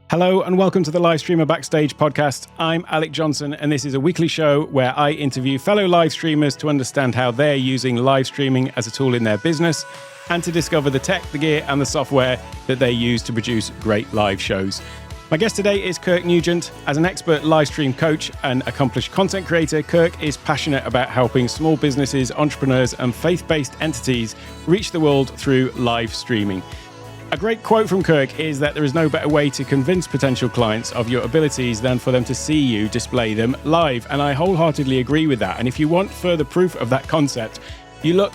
Hello and welcome to the Live Streamer Backstage podcast. I'm Alec Johnson and this is a weekly show where I interview fellow live streamers to understand how they're using live streaming as a tool in their business and to discover the tech, the gear and the software that they use to produce great live shows. My guest today is Kirk Nugent. As an expert live stream coach and accomplished content creator, Kirk is passionate about helping small businesses, entrepreneurs and faith-based entities reach the world through live streaming. A great quote from Kirk is that there is no better way to convince potential clients of your abilities than for them to see you display them live. And I wholeheartedly agree with that. And if you want further proof of that concept, you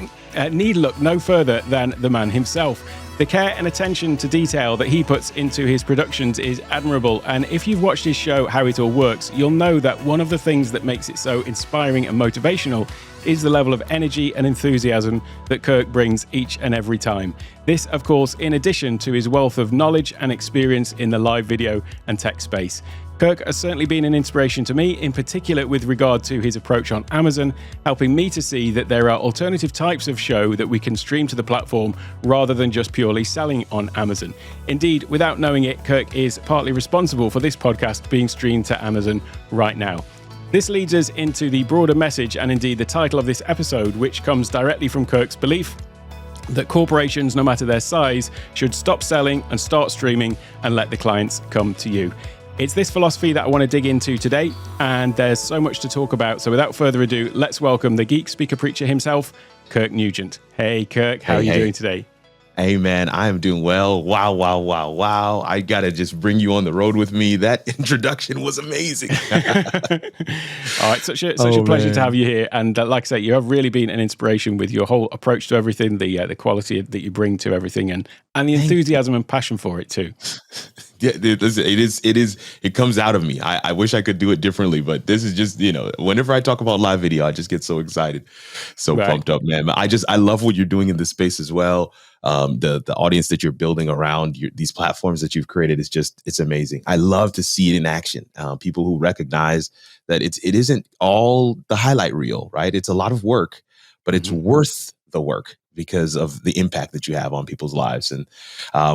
need look no further than the man himself. The care and attention to detail that he puts into his productions is admirable. And if you've watched his show, How It All Works, you'll know that one of the things that makes it so inspiring and motivational is the level of energy and enthusiasm that Kirk brings each and every time. This, of course, in addition to his wealth of knowledge and experience in the live video and tech space. Kirk has certainly been an inspiration to me, in particular with regard to his approach on Amazon, helping me to see that there are alternative types of show that we can stream to the platform rather than just purely selling on Amazon. Indeed, without knowing it, Kirk is partly responsible for this podcast being streamed to Amazon right now. This leads us into the broader message and indeed the title of this episode, which comes directly from Kirk's belief that corporations, no matter their size, should stop selling and start streaming and let the clients come to you. It's this philosophy that I want to dig into today, and there's so much to talk about. So without further ado, let's welcome the geek speaker preacher himself, Kirk Nugent. Hey, Kirk, how are you doing today? Hey, man, I am doing well. Wow. I got to just bring you on the road with me. That introduction was amazing. All right, such a pleasure to have you here. And like I say, you have really been an inspiration with your whole approach to everything, the quality that you bring to everything and the enthusiasm and passion for it too. Yeah, it comes out of me. I wish I could do it differently, but this is just, whenever I talk about live video, I just get so excited, pumped up, man. I love what you're doing in this space as well. The audience that you're building around these platforms that you've created it's amazing. I love to see it in action. People who recognize that it isn't all the highlight reel, right? It's a lot of work, but it's worth the work because of the impact that you have on people's lives. And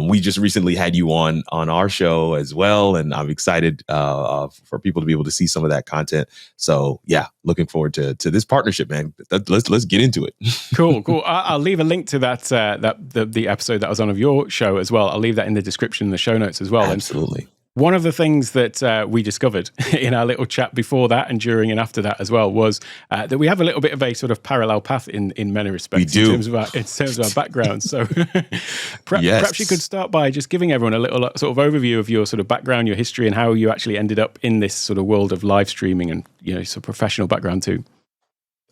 we just recently had you on our show as well. And I'm excited for people to be able to see some of that content. So yeah, looking forward to this partnership, man. Let's get into it. Cool. I'll leave a link to that the episode that was on of your show as well. I'll leave that in the description, in the show notes as well. Absolutely. One of the things that we discovered in our little chat before that and during and after that as well was that we have a little bit of a sort of parallel path in many respects. We do. in terms of our background. So perhaps you could start by just giving everyone a little sort of overview of your sort of background, your history, and how you actually ended up in this sort of world of live streaming and sort of professional background too.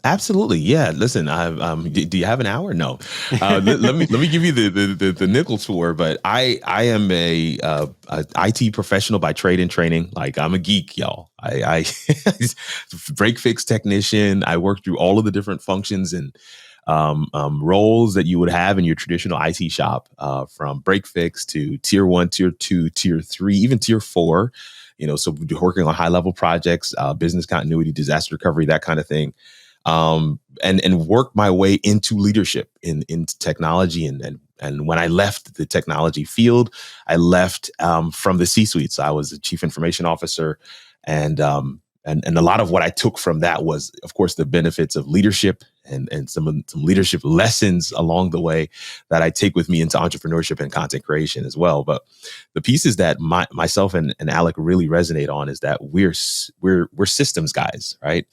Absolutely. Yeah. Listen, do you have an hour? No. Let me give you the nickel tour, but I am a IT professional by trade and training. Like, I'm a geek, y'all. I break fix technician. I work through all of the different functions and roles that you would have in your traditional IT shop, from break fix to tier 1, tier 2, tier 3, even tier 4. So working on high level projects, business continuity, disaster recovery, that kind of thing. And work my way into leadership in technology. And when I left the technology field, I left from the C-suite. So I was a chief information officer, and a lot of what I took from that was, of course, the benefits of leadership and some leadership lessons along the way that I take with me into entrepreneurship and content creation as well. But the pieces that myself and Alec really resonate on is that we're systems guys, right?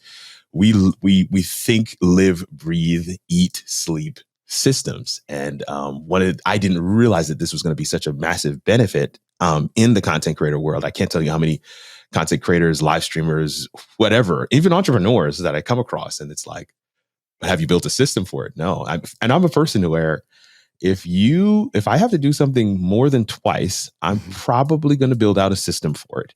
We think, live, breathe, eat, sleep systems. And I didn't realize that this was going to be such a massive benefit in the content creator world. I can't tell you how many content creators, live streamers, whatever, even entrepreneurs that I come across. And it's like, have you built a system for it? No. I'm a person where if I have to do something more than twice, I'm probably going to build out a system for it.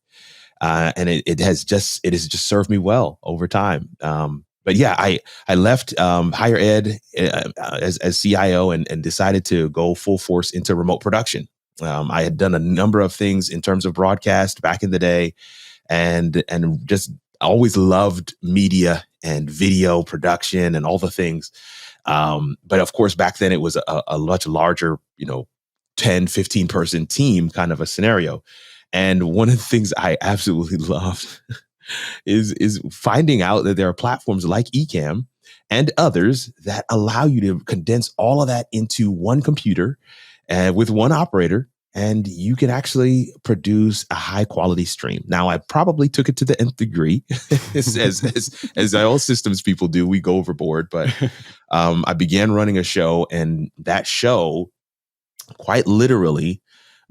And it has just served me well over time. But yeah, I left higher ed as CIO and decided to go full force into remote production. I had done a number of things in terms of broadcast back in the day, and just always loved media and video production and all the things. But of course, back then it was a much larger, 10, 15 person team kind of a scenario. And one of the things I absolutely loved is finding out that there are platforms like Ecamm and others that allow you to condense all of that into one computer and with one operator, and you can actually produce a high quality stream. Now, I probably took it to the nth degree, as all systems people do. We go overboard, but I began running a show, and that show quite literally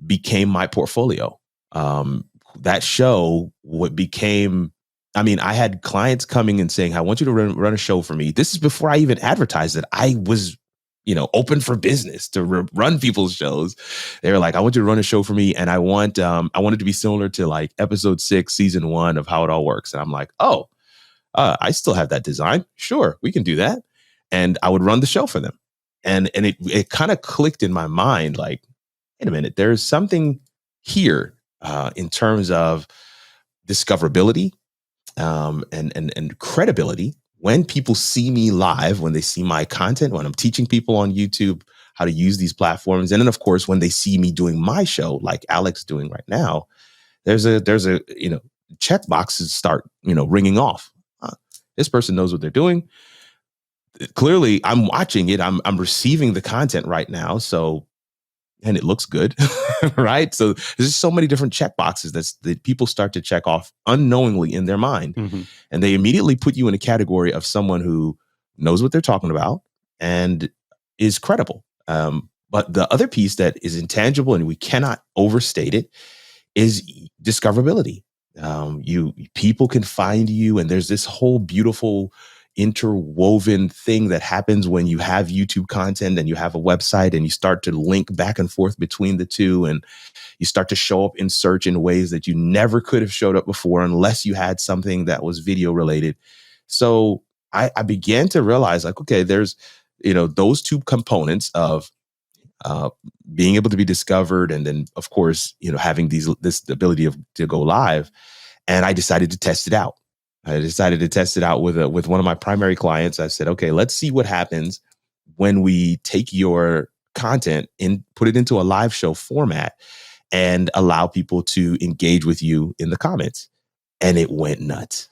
became my portfolio. That show I had clients coming and saying, I want you to run a show for me. This is before I even advertised that I was, open for business to run people's shows. They were like, I want you to run a show for me. And I want it to be similar to like episode 6, season 1 of How It All Works. And I'm like, oh, I still have that design. Sure, we can do that. And I would run the show for them. And it kind of clicked in my mind, like, wait a minute, there's something here in terms of discoverability and credibility. When people see me live, when they see my content, when I'm teaching people on YouTube how to use these platforms, and then of course when they see me doing my show, like Alex doing right now, there's a check boxes start ringing off. This person knows what they're doing. Clearly, I'm watching it. I'm receiving the content right now. So. And it looks good, right? So there's so many different check boxes that people start to check off unknowingly in their mind. Mm-hmm. And they immediately put you in a category of someone who knows what they're talking about and is credible. But the other piece that is intangible, and we cannot overstate it, is discoverability. People can find you, and there's this whole beautiful interwoven thing that happens when you have YouTube content and you have a website and you start to link back and forth between the two, and you start to show up in search in ways that you never could have showed up before unless you had something that was video related. So I began to realize, like, okay, there's those two components of being able to be discovered, and then of course having this ability to go live. And I decided to test it out. with one of my primary clients. I said, okay, let's see what happens when we take your content and put it into a live show format and allow people to engage with you in the comments. And it went nuts.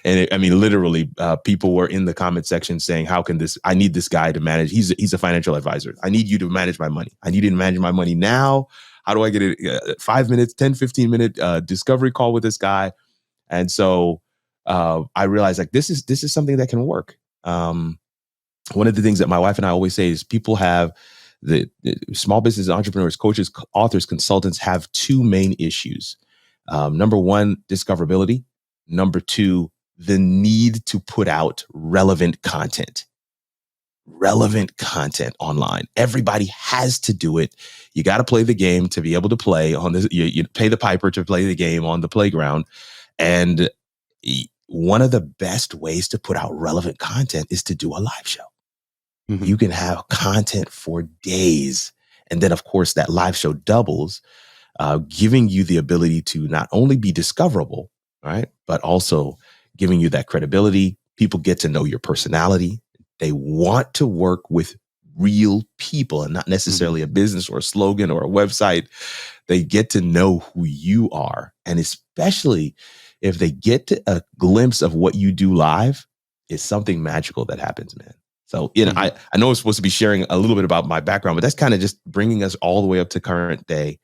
And literally, people were in the comment section saying, I need this guy to manage. He's a financial advisor. I need you to manage my money. I need you to manage my money now. How do I get a 5 minutes, 10, 15 minute discovery call with this guy? And so I realized, like, this is something that can work. One of the things that my wife and I always say is people have the small business entrepreneurs, coaches, authors, consultants have two main issues. Number one, discoverability. Number two, the need to put out relevant content online. Everybody has to do it. You got to play the game to be able to play on this. You pay the piper to play the game on the playground. And one of the best ways to put out relevant content is to do a live show. Mm-hmm. You can have content for days. And then, of course, that live show doubles, giving you the ability to not only be discoverable, right, but also giving you that credibility. People get to know your personality. They want to work with real people and not necessarily a business or a slogan or a website. They get to know who you are. And especially if they get a glimpse of what you do live, it's something magical that happens, man. So, I know I'm supposed to be sharing a little bit about my background, but that's kind of just bringing us all the way up to current day.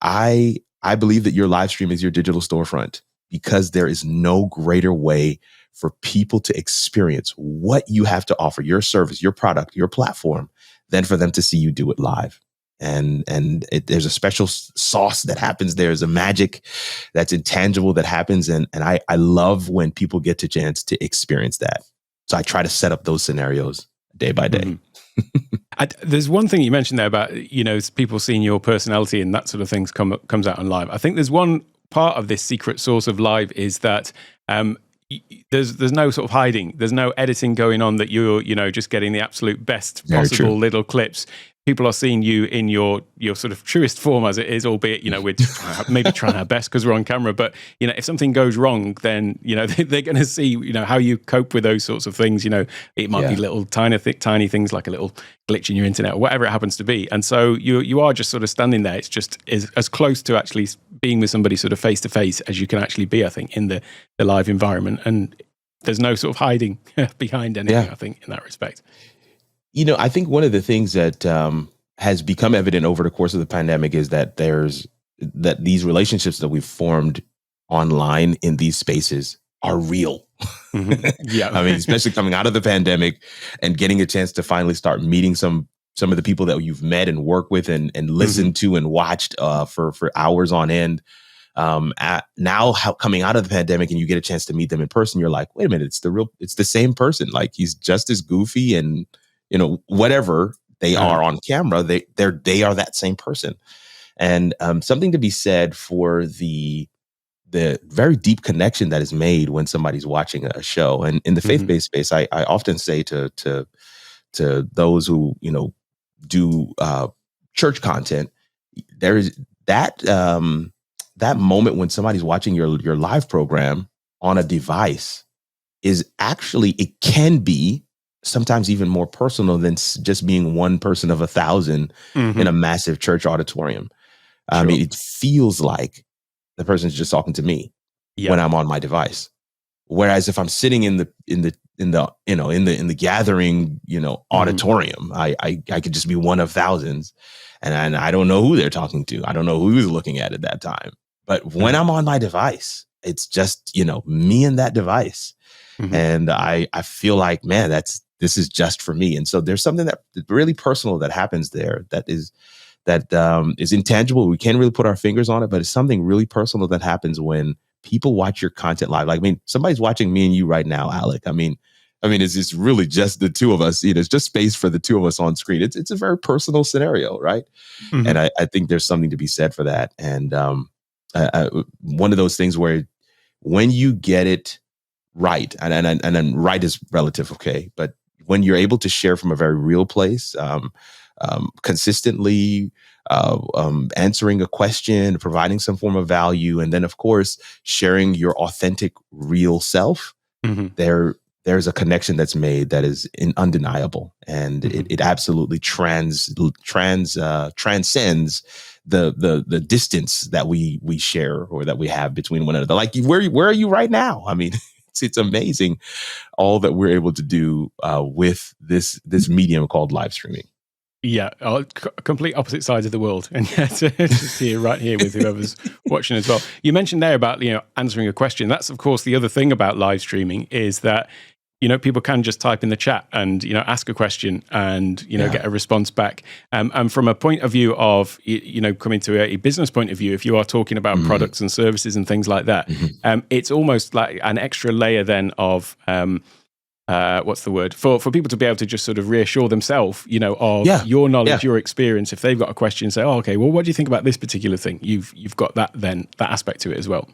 I believe that your live stream is your digital storefront, because there is no greater way for people to experience what you have to offer, your service, your product, your platform, than for them to see you do it live. And there's a special sauce that happens. There's a magic that's intangible that happens. And I love when people get the chance to experience that. So I try to set up those scenarios day by day. Mm-hmm. There's one thing you mentioned there about, people seeing your personality and that sort of things comes out on live. I think there's one part of this secret sauce of live is that there's no sort of hiding. There's no editing going on, that you're just getting the absolute best possible little clips. people are seeing you in your sort of truest form as it is, albeit, we're maybe trying our best because we're on camera. But, if something goes wrong, then, they're going to see, how you cope with those sorts of things. It might be little tiny things like a little glitch in your internet or whatever it happens to be. And so you are just sort of standing there. It's just as close to actually being with somebody sort of face to face as you can actually be, I think, in the live environment. And there's no sort of hiding behind anything, I think, in that respect. I think one of the things that has become evident over the course of the pandemic is that these relationships that we've formed online in these spaces are real. Mm-hmm. Yeah. I mean, especially coming out of the pandemic and getting a chance to finally start meeting some of the people that you've met and worked with and listened to and watched for hours on end. Coming out of the pandemic and you get a chance to meet them in person, you're like, wait a minute, it's the same person. Like, he's just as goofy and whatever they are on camera, they are that same person. And something to be said for the very deep connection that is made when somebody's watching a show. And in the faith-based space, I often say to those who do church content, there is that moment when somebody's watching your live program on a device is actually, it can be sometimes even more personal than just being one person of 1,000 in a massive church auditorium. I mean, it feels like the person's just talking to me when I'm on my device. Whereas if I'm sitting in the gathering, auditorium, I could just be one of thousands, and I don't know who they're talking to. I don't know who's looking at that time. But when I'm on my device, it's just me and that device, and I feel like, man, this is just for me. And so there's something that really personal that happens there that is intangible. We can't really put our fingers on it, but it's something really personal that happens when people watch your content live. Like, I mean, somebody's watching me and you right now, Alec. I mean, it's just really just the two of us. It's just space for the two of us on screen. It's a very personal scenario, right? And I think there's something to be said for that. And one of those things where when you get it right, and then right is relative, okay, but when you're able to share from a very real place, consistently answering a question, providing some form of value, and then, of course, sharing your authentic, real self, there's a connection that's made that is undeniable. And it absolutely transcends the distance that we share or that we have between one another. Like, where are you right now? I mean, it's amazing all that we're able to do with this medium called live streaming. Yeah, complete opposite sides of the world, and just here, right here, with whoever's watching as well. You mentioned there about answering a question. That's, of course, the other thing about live streaming is that people can just type in the chat and ask a question and get a response back. And from a point of view of coming to a business point of view, if you are talking about products and services and things like that, it's almost like an extra layer then of what's the word for people to be able to just sort of reassure themselves, of your knowledge, your experience. If they've got a question, say, "Oh, okay, well, what do you think about this particular thing?" You've got that aspect to it as well.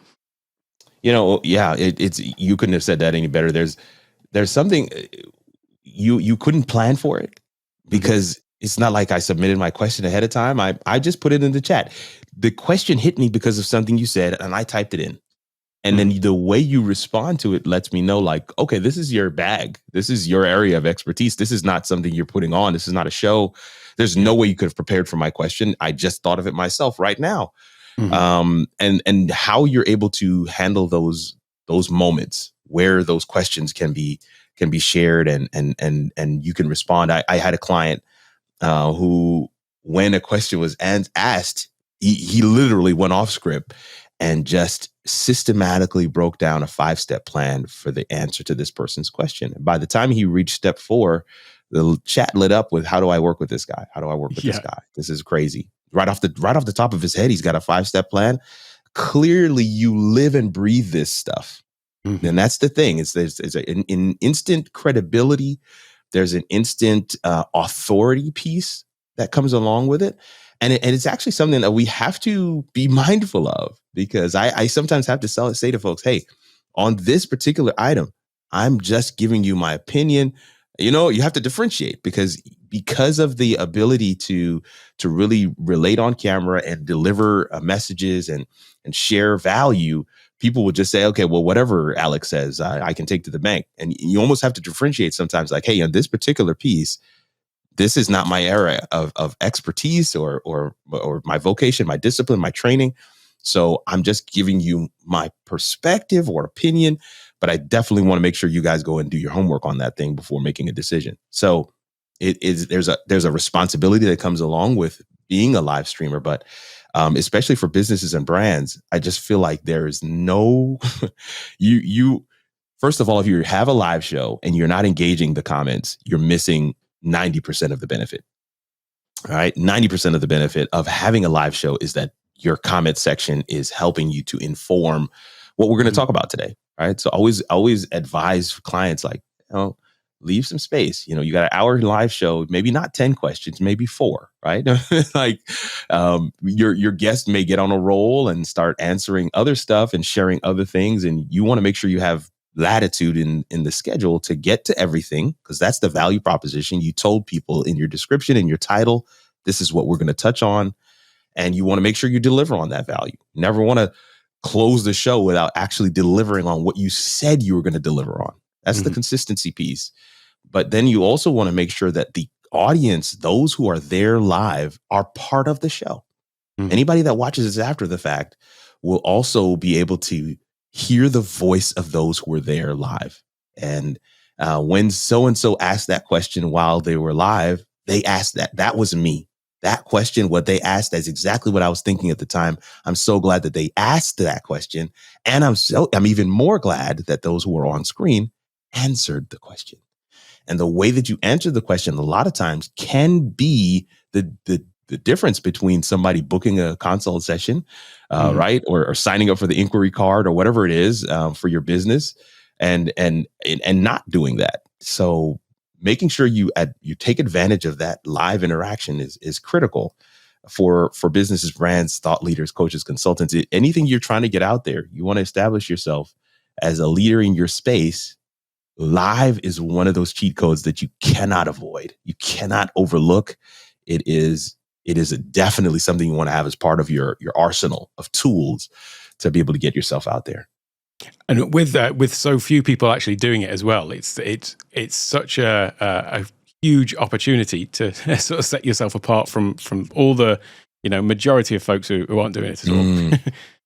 It's you couldn't have said that any better. There's something you couldn't plan for it because it's not like I submitted my question ahead of time. I just put it in the chat. The question hit me because of something you said, and I typed it in. And then the way you respond to it lets me know, like, okay, this is your bag. This is your area of expertise. This is not something you're putting on. This is not a show. There's no way you could have prepared for my question. I just thought of it myself right now. And how you're able to handle those moments where those questions can be shared and you can respond. I had a client who, when a question was asked, he literally went off script and just systematically broke down a 5-step plan for the answer to this person's question. And by the time he reached step 4, the chat lit up with, "How do I work with this guy? How do I work with this guy? This is crazy." Right off the top of his head, he's got a 5-step plan. Clearly, you live and breathe this stuff. And that's the thing. There's an instant credibility. There's an instant authority piece that comes along with it. And it's actually something that we have to be mindful of, because I sometimes have to say to folks, "Hey, on this particular item, I'm just giving you my opinion." You have to differentiate, because because of the ability to really relate on camera and deliver messages and share value, people would just say, okay, well, whatever Alex says, I can take to the bank. And you almost have to differentiate sometimes, like, hey, on this particular piece, this is not my area of expertise or my vocation, my discipline, my training. So I'm just giving you my perspective or opinion, but I definitely want to make sure you guys go and do your homework on that thing before making a decision. So there's a responsibility that comes along with being a live streamer, but especially for businesses and brands, I just feel like there is no you first of all, if you have a live show and you're not engaging the comments, you're missing 90% of the benefit. All right. 90% of the benefit of having a live show is that your comment section is helping you to inform what we're going to talk about today. Right. So always advise clients, like, leave some space. You got an hour live show, maybe not 10 questions, maybe 4, right? Like your guest may get on a roll and start answering other stuff and sharing other things. And you want to make sure you have latitude in the schedule to get to everything, because that's the value proposition. You told people in your description and your title, this is what we're going to touch on. And you want to make sure you deliver on that value. You never want to close the show without actually delivering on what you said you were going to deliver on. That's the consistency piece. But then you also want to make sure that the audience, those who are there live, are part of the show. Anybody that watches this after the fact will also be able to hear the voice of those who were there live. And when so-and-so asked that question while they were live, they asked that was me. That question, what they asked, that's exactly what I was thinking at the time. I'm so glad that they asked that question. And I'm even more glad that those who were on screen answered the question. And the way that you answer the question a lot of times can be the difference between somebody booking a consult session, right? Or signing up for the inquiry card or whatever it is for your business and not doing that. So making sure you take advantage of that live interaction is critical for businesses, brands, thought leaders, coaches, consultants, anything you're trying to get out there. You want to establish yourself as a leader in your space. Live is one of those cheat codes that you cannot avoid. You cannot overlook. It is definitely something you want to have as part of your arsenal of tools to be able to get yourself out there. And with so few people actually doing it as well, it's such a huge opportunity to sort of set yourself apart from all the majority of folks who aren't doing it at all.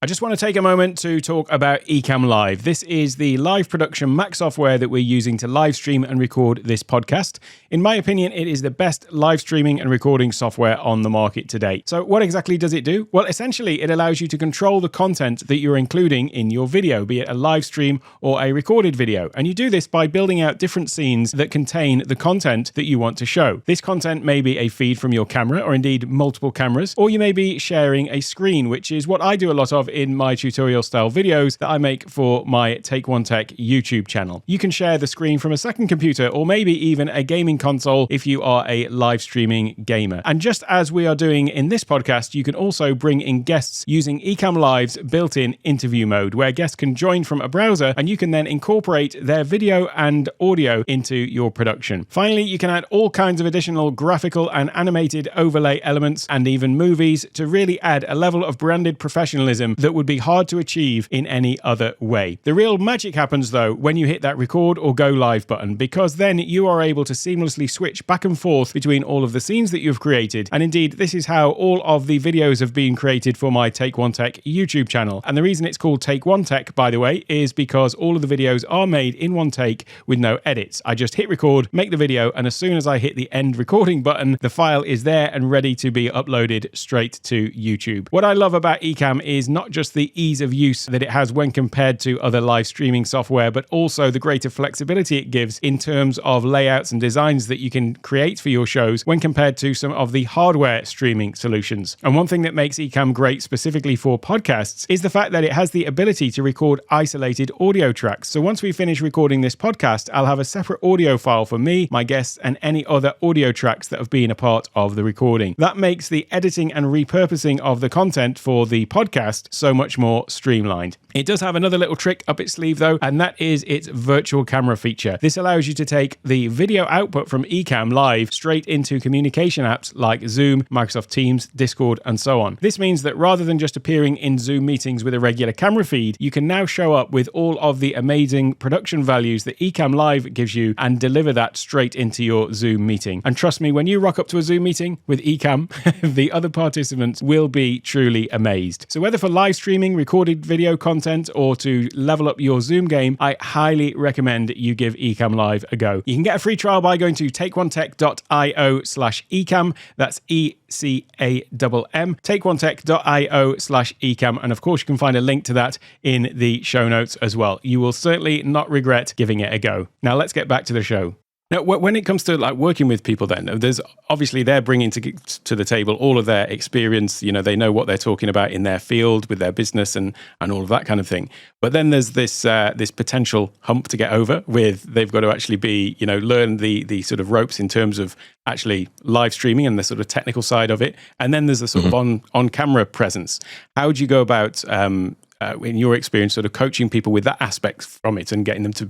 I just want to take a moment to talk about Ecamm Live. This is the live production Mac software that we're using to live stream and record this podcast. In my opinion, it is the best live streaming and recording software on the market today. So what exactly does it do? Well, essentially, it allows you to control the content that you're including in your video, be it a live stream or a recorded video. And you do this by building out different scenes that contain the content that you want to show. This content may be a feed from your camera or indeed multiple cameras, or you may be sharing a screen, which is what I do a lot of in my tutorial style videos that I make for my Take One Tech YouTube channel. You can share the screen from a second computer or maybe even a gaming console if you are a live streaming gamer. And just as we are doing in this podcast, you can also bring in guests using Ecamm Live's built-in interview mode, where guests can join from a browser and you can then incorporate their video and audio into your production. Finally, you can add all kinds of additional graphical and animated overlay elements and even movies to really add a level of branded professionalism that would be hard to achieve in any other way. The real magic happens though when you hit that record or go live button, because then you are able to seamlessly switch back and forth between all of the scenes that you've created. And indeed, this is how all of the videos have been created for my Take One Tech YouTube channel. And the reason it's called Take One Tech, by the way, is because all of the videos are made in one take with no edits. I just hit record, make the video, and as soon as I hit the end recording button, the file is there and ready to be uploaded straight to YouTube. What I love about Ecamm is not just the ease of use that it has when compared to other live streaming software, but also the greater flexibility it gives in terms of layouts and designs that you can create for your shows when compared to some of the hardware streaming solutions. And one thing that makes Ecamm great specifically for podcasts is the fact that it has the ability to record isolated audio tracks. So once we finish recording this podcast, I'll have a separate audio file for me, my guests, and any other audio tracks that have been a part of the recording. That makes the editing and repurposing of the content for the podcast so much more streamlined. It does have another little trick up its sleeve though, and that is its virtual camera feature. This allows you to take the video output from Ecamm Live straight into communication apps like Zoom, Microsoft Teams, Discord, and so on. This means that rather than just appearing in Zoom meetings with a regular camera feed, you can now show up with all of the amazing production values that Ecamm Live gives you and deliver that straight into your Zoom meeting. And trust me, when you rock up to a Zoom meeting with Ecamm, the other participants will be truly amazed. So whether for live streaming, recorded video content, or to level up your Zoom game, I highly recommend you give Ecamm Live a go. You can get a free trial by going to takeonetech.io/Ecamm. That's ECAMM. takeonetech.io/Ecamm. And of course, you can find a link to that in the show notes as well. You will certainly not regret giving it a go. Now let's get back to the show. Now, when it comes to like working with people, then there's obviously they're bringing to the table all of their experience. You know, they know what they're talking about in their field with their business and all of that kind of thing. But then there's this potential hump to get over with. They've got to actually learn the sort of ropes in terms of actually live streaming and the sort of technical side of it. And then there's the sort of on camera presence. How would you go about in your experience, sort of coaching people with that aspect from it and getting them to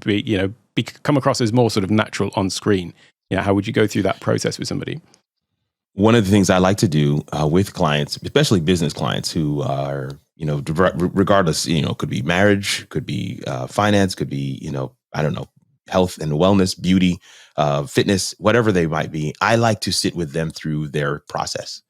come across as more sort of natural on screen? How would you go through that process with somebody? One of the things I like to do with clients, especially business clients who are, regardless, could be marriage, could be finance, could be, I don't know, health and wellness, beauty, fitness, whatever they might be. I like to sit with them through their process,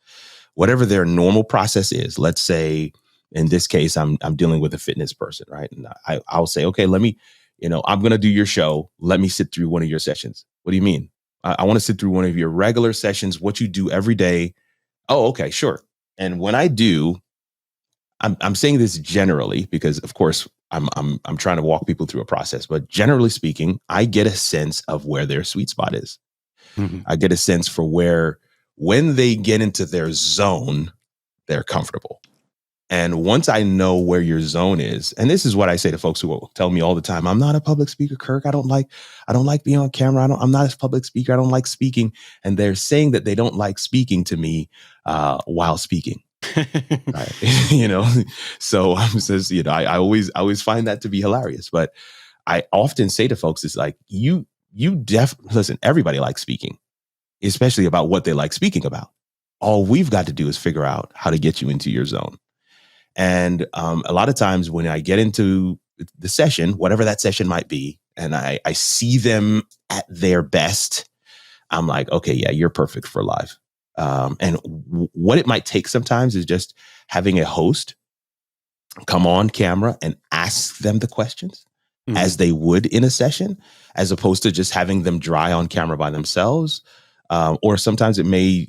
whatever their normal process is. Let's say, in this case, I'm dealing with a fitness person, right? And I'll say, okay, let me, I'm going to do your show. Let me sit through one of your sessions. What do you mean? I want to sit through one of your regular sessions, what you do every day. Oh, okay, sure. And when I do, I'm saying this generally because, of course, I'm trying to walk people through a process. But generally speaking, I get a sense of where their sweet spot is. Mm-hmm. I get a sense for where, when they get into their zone, they're comfortable. And once I know where your zone is, and this is what I say to folks who will tell me all the time, I'm not a public speaker, Kirk. I don't like being on camera. I'm not a public speaker. I don't like speaking. And they're saying that they don't like speaking to me while speaking. Right. So I always find that to be hilarious. But I often say to folks, it's like, listen, everybody likes speaking, especially about what they like speaking about. All we've got to do is figure out how to get you into your zone. And a lot of times when I get into the session, whatever that session might be, and I see them at their best, I'm like, okay, yeah, you're perfect for live. And what it might take sometimes is just having a host come on camera and ask them the questions as they would in a session, as opposed to just having them dry on camera by themselves. Or sometimes it may,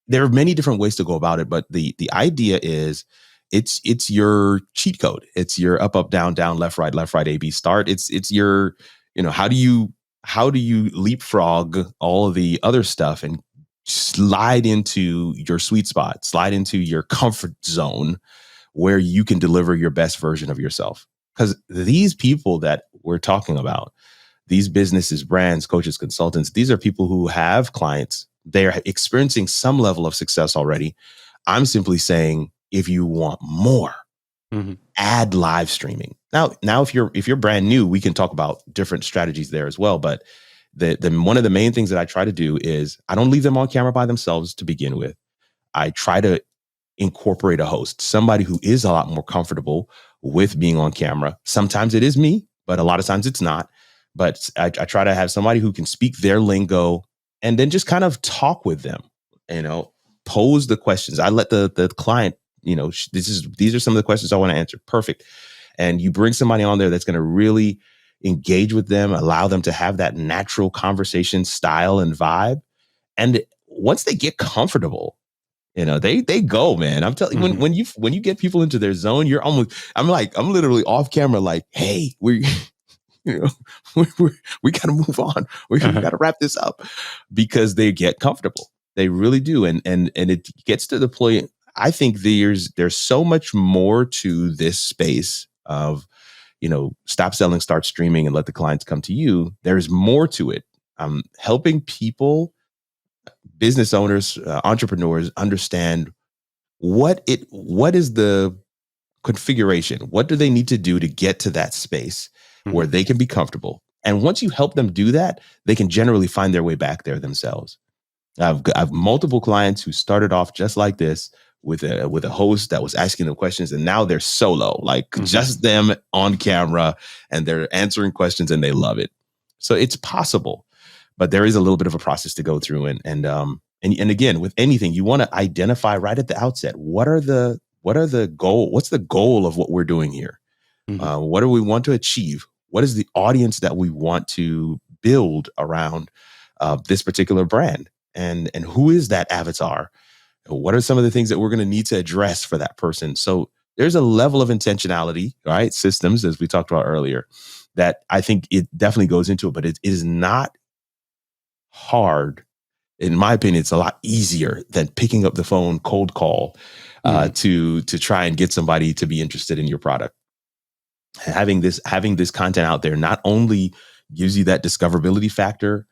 there are many different ways to go about it, but the idea is, it's your cheat code. It's your up, down, left, right, A, B, start. It's your, how do you leapfrog all of the other stuff and slide into your sweet spot, slide into your comfort zone where you can deliver your best version of yourself. Because these people that we're talking about, these businesses, brands, coaches, consultants, these are people who have clients. They're experiencing some level of success already. I'm simply saying, if you want more, add live streaming. Now, if you're brand new, we can talk about different strategies there as well. But the one of the main things that I try to do is I don't leave them on camera by themselves to begin with. I try to incorporate a host, somebody who is a lot more comfortable with being on camera. Sometimes it is me, but a lot of times it's not. But I try to have somebody who can speak their lingo and then just kind of talk with them, pose the questions. I let the client, these are some of the questions I want to answer. Perfect. And you bring somebody on there that's going to really engage with them, allow them to have that natural conversation style and vibe. And once they get comfortable, they go, man. I'm telling you, when you get people into their zone, I'm literally off camera, like, hey, we got to move on. We got to wrap this up, because they get comfortable. They really do. And it gets to the point, I think there's so much more to this space of, stop selling, start streaming, and let the clients come to you. There's more to it. Helping people, business owners, entrepreneurs understand what is the configuration. What do they need to do to get to that space where they can be comfortable? And once you help them do that, they can generally find their way back there themselves. I've multiple clients who started off just like this with a host that was asking them questions, and now they're solo, like just them on camera, and they're answering questions, and they love it. So it's possible, but there is a little bit of a process to go through, and again, with anything, you want to identify right at the outset what's the goal of what we're doing here. What do we want to achieve? What is the audience that we want to build around this particular brand? And who is that avatar? What are some of the things that we're going to need to address for that person? So there's a level of intentionality, right? Systems, as we talked about earlier, that I think it definitely goes into it, but it is not hard. In my opinion, it's a lot easier than picking up the phone, cold call, to try and get somebody to be interested in your product. Having this content out there not only gives you that discoverability factor,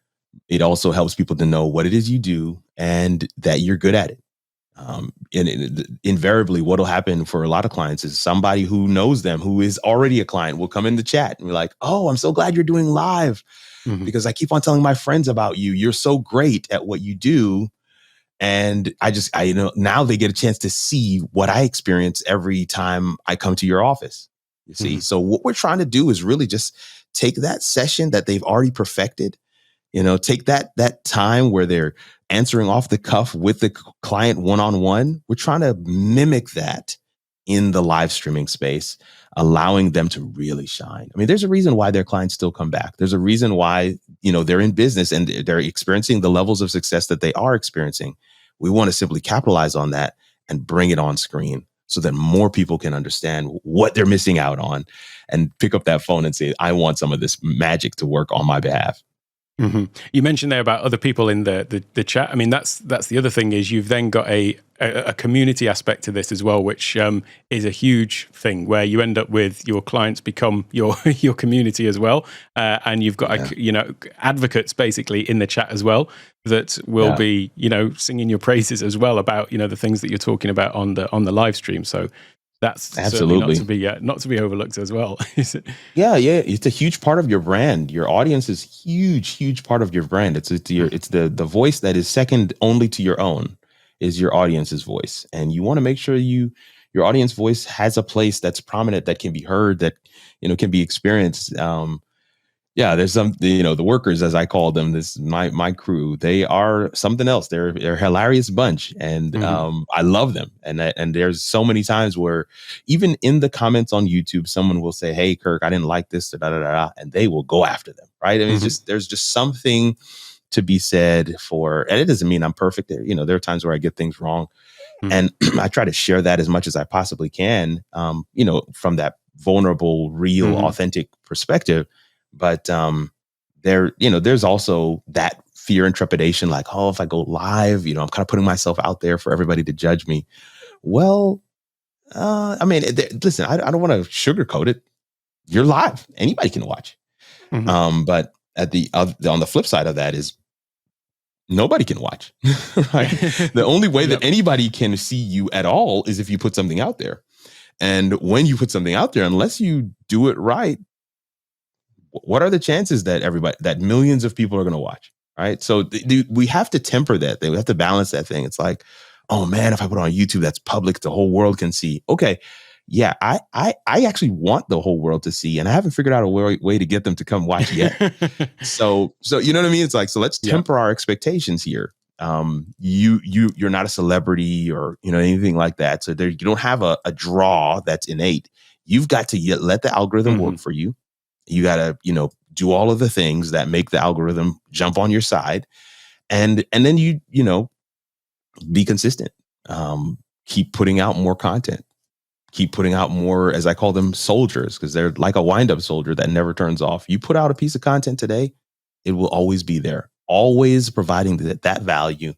it also helps people to know what it is you do and that you're good at it. Invariably, what will happen for a lot of clients is somebody who knows them, who is already a client, will come in the chat and be like, "Oh, I'm so glad you're doing live because I keep on telling my friends about you. You're so great at what you do." And now they get a chance to see what I experience every time I come to your office. You see, so what we're trying to do is really just take that session that they've already perfected. Take that time where they're answering off the cuff with the client one-on-one. We're trying to mimic that in the live streaming space, allowing them to really shine. I mean, there's a reason why their clients still come back. There's a reason why, they're in business and they're experiencing the levels of success that they are experiencing. We want to simply capitalize on that and bring it on screen so that more people can understand what they're missing out on and pick up that phone and say, "I want some of this magic to work on my behalf." You mentioned there about other people in the chat. I mean, that's the other thing is you've then got a community aspect to this as well, which is a huge thing where you end up with your clients become your community as well, and you've got advocates basically in the chat as well that will be singing your praises as well about the things that you're talking about on the live stream. So that's absolutely not to be overlooked as well. Yeah. It's a huge part of your brand. Your audience is huge part of your brand. It's the voice that is second only to your own is your audience's voice. And you want to make sure your audience voice has a place that's prominent, that can be heard, that, can be experienced. There's some, the workers, as I call them, this my crew, they are something else. They're a hilarious bunch, and I love them. And there's so many times where even in the comments on YouTube, someone will say, "Hey, Kirk, I didn't like this," and they will go after them. Right? I mean, there's just something to be said for, and it doesn't mean I'm perfect. There are times where I get things wrong, and I try to share that as much as I possibly can. From that vulnerable, real, authentic perspective. But there's also that fear and trepidation, like, oh, if I go live, I'm kind of putting myself out there for everybody to judge me. Well, listen, I don't want to sugarcoat it. You're live; anybody can watch. But on the flip side of that is nobody can watch. Right? The only way that anybody can see you at all is if you put something out there. And when you put something out there, unless you do it right, what are the chances that millions of people are going to watch? Right. So we have to temper that. We have to balance that thing. It's like, oh man, if I put it on YouTube, that's public. The whole world can see. Okay. Yeah. I actually want the whole world to see, and I haven't figured out a way to get them to come watch yet. So you know what I mean? It's like, so let's temper our expectations here. You're not a celebrity or, anything like that. So you don't have a draw that's innate. You've got to let the algorithm work for you. You got to, do all of the things that make the algorithm jump on your side. And then be consistent. Keep putting out more content. Keep putting out more, as I call them, soldiers, because they're like a wind-up soldier that never turns off. You put out a piece of content today, it will always be there. Always providing that value.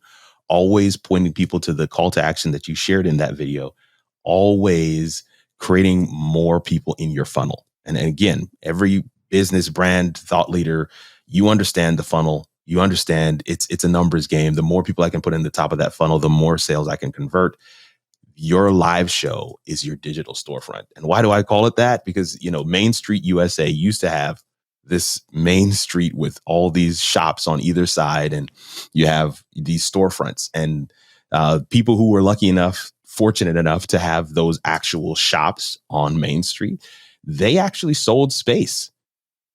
Always pointing people to the call to action that you shared in that video. Always creating more people in your funnel. And again, every business, brand, thought leader, you understand the funnel. You understand it's a numbers game. The more people I can put in the top of that funnel, the more sales I can convert. your live show is your digital storefront. And why do I call it that? Because, Main Street USA used to have this main street with all these shops on either side, and you have these storefronts, and people who were fortunate enough to have those actual shops on Main Street, they actually sold space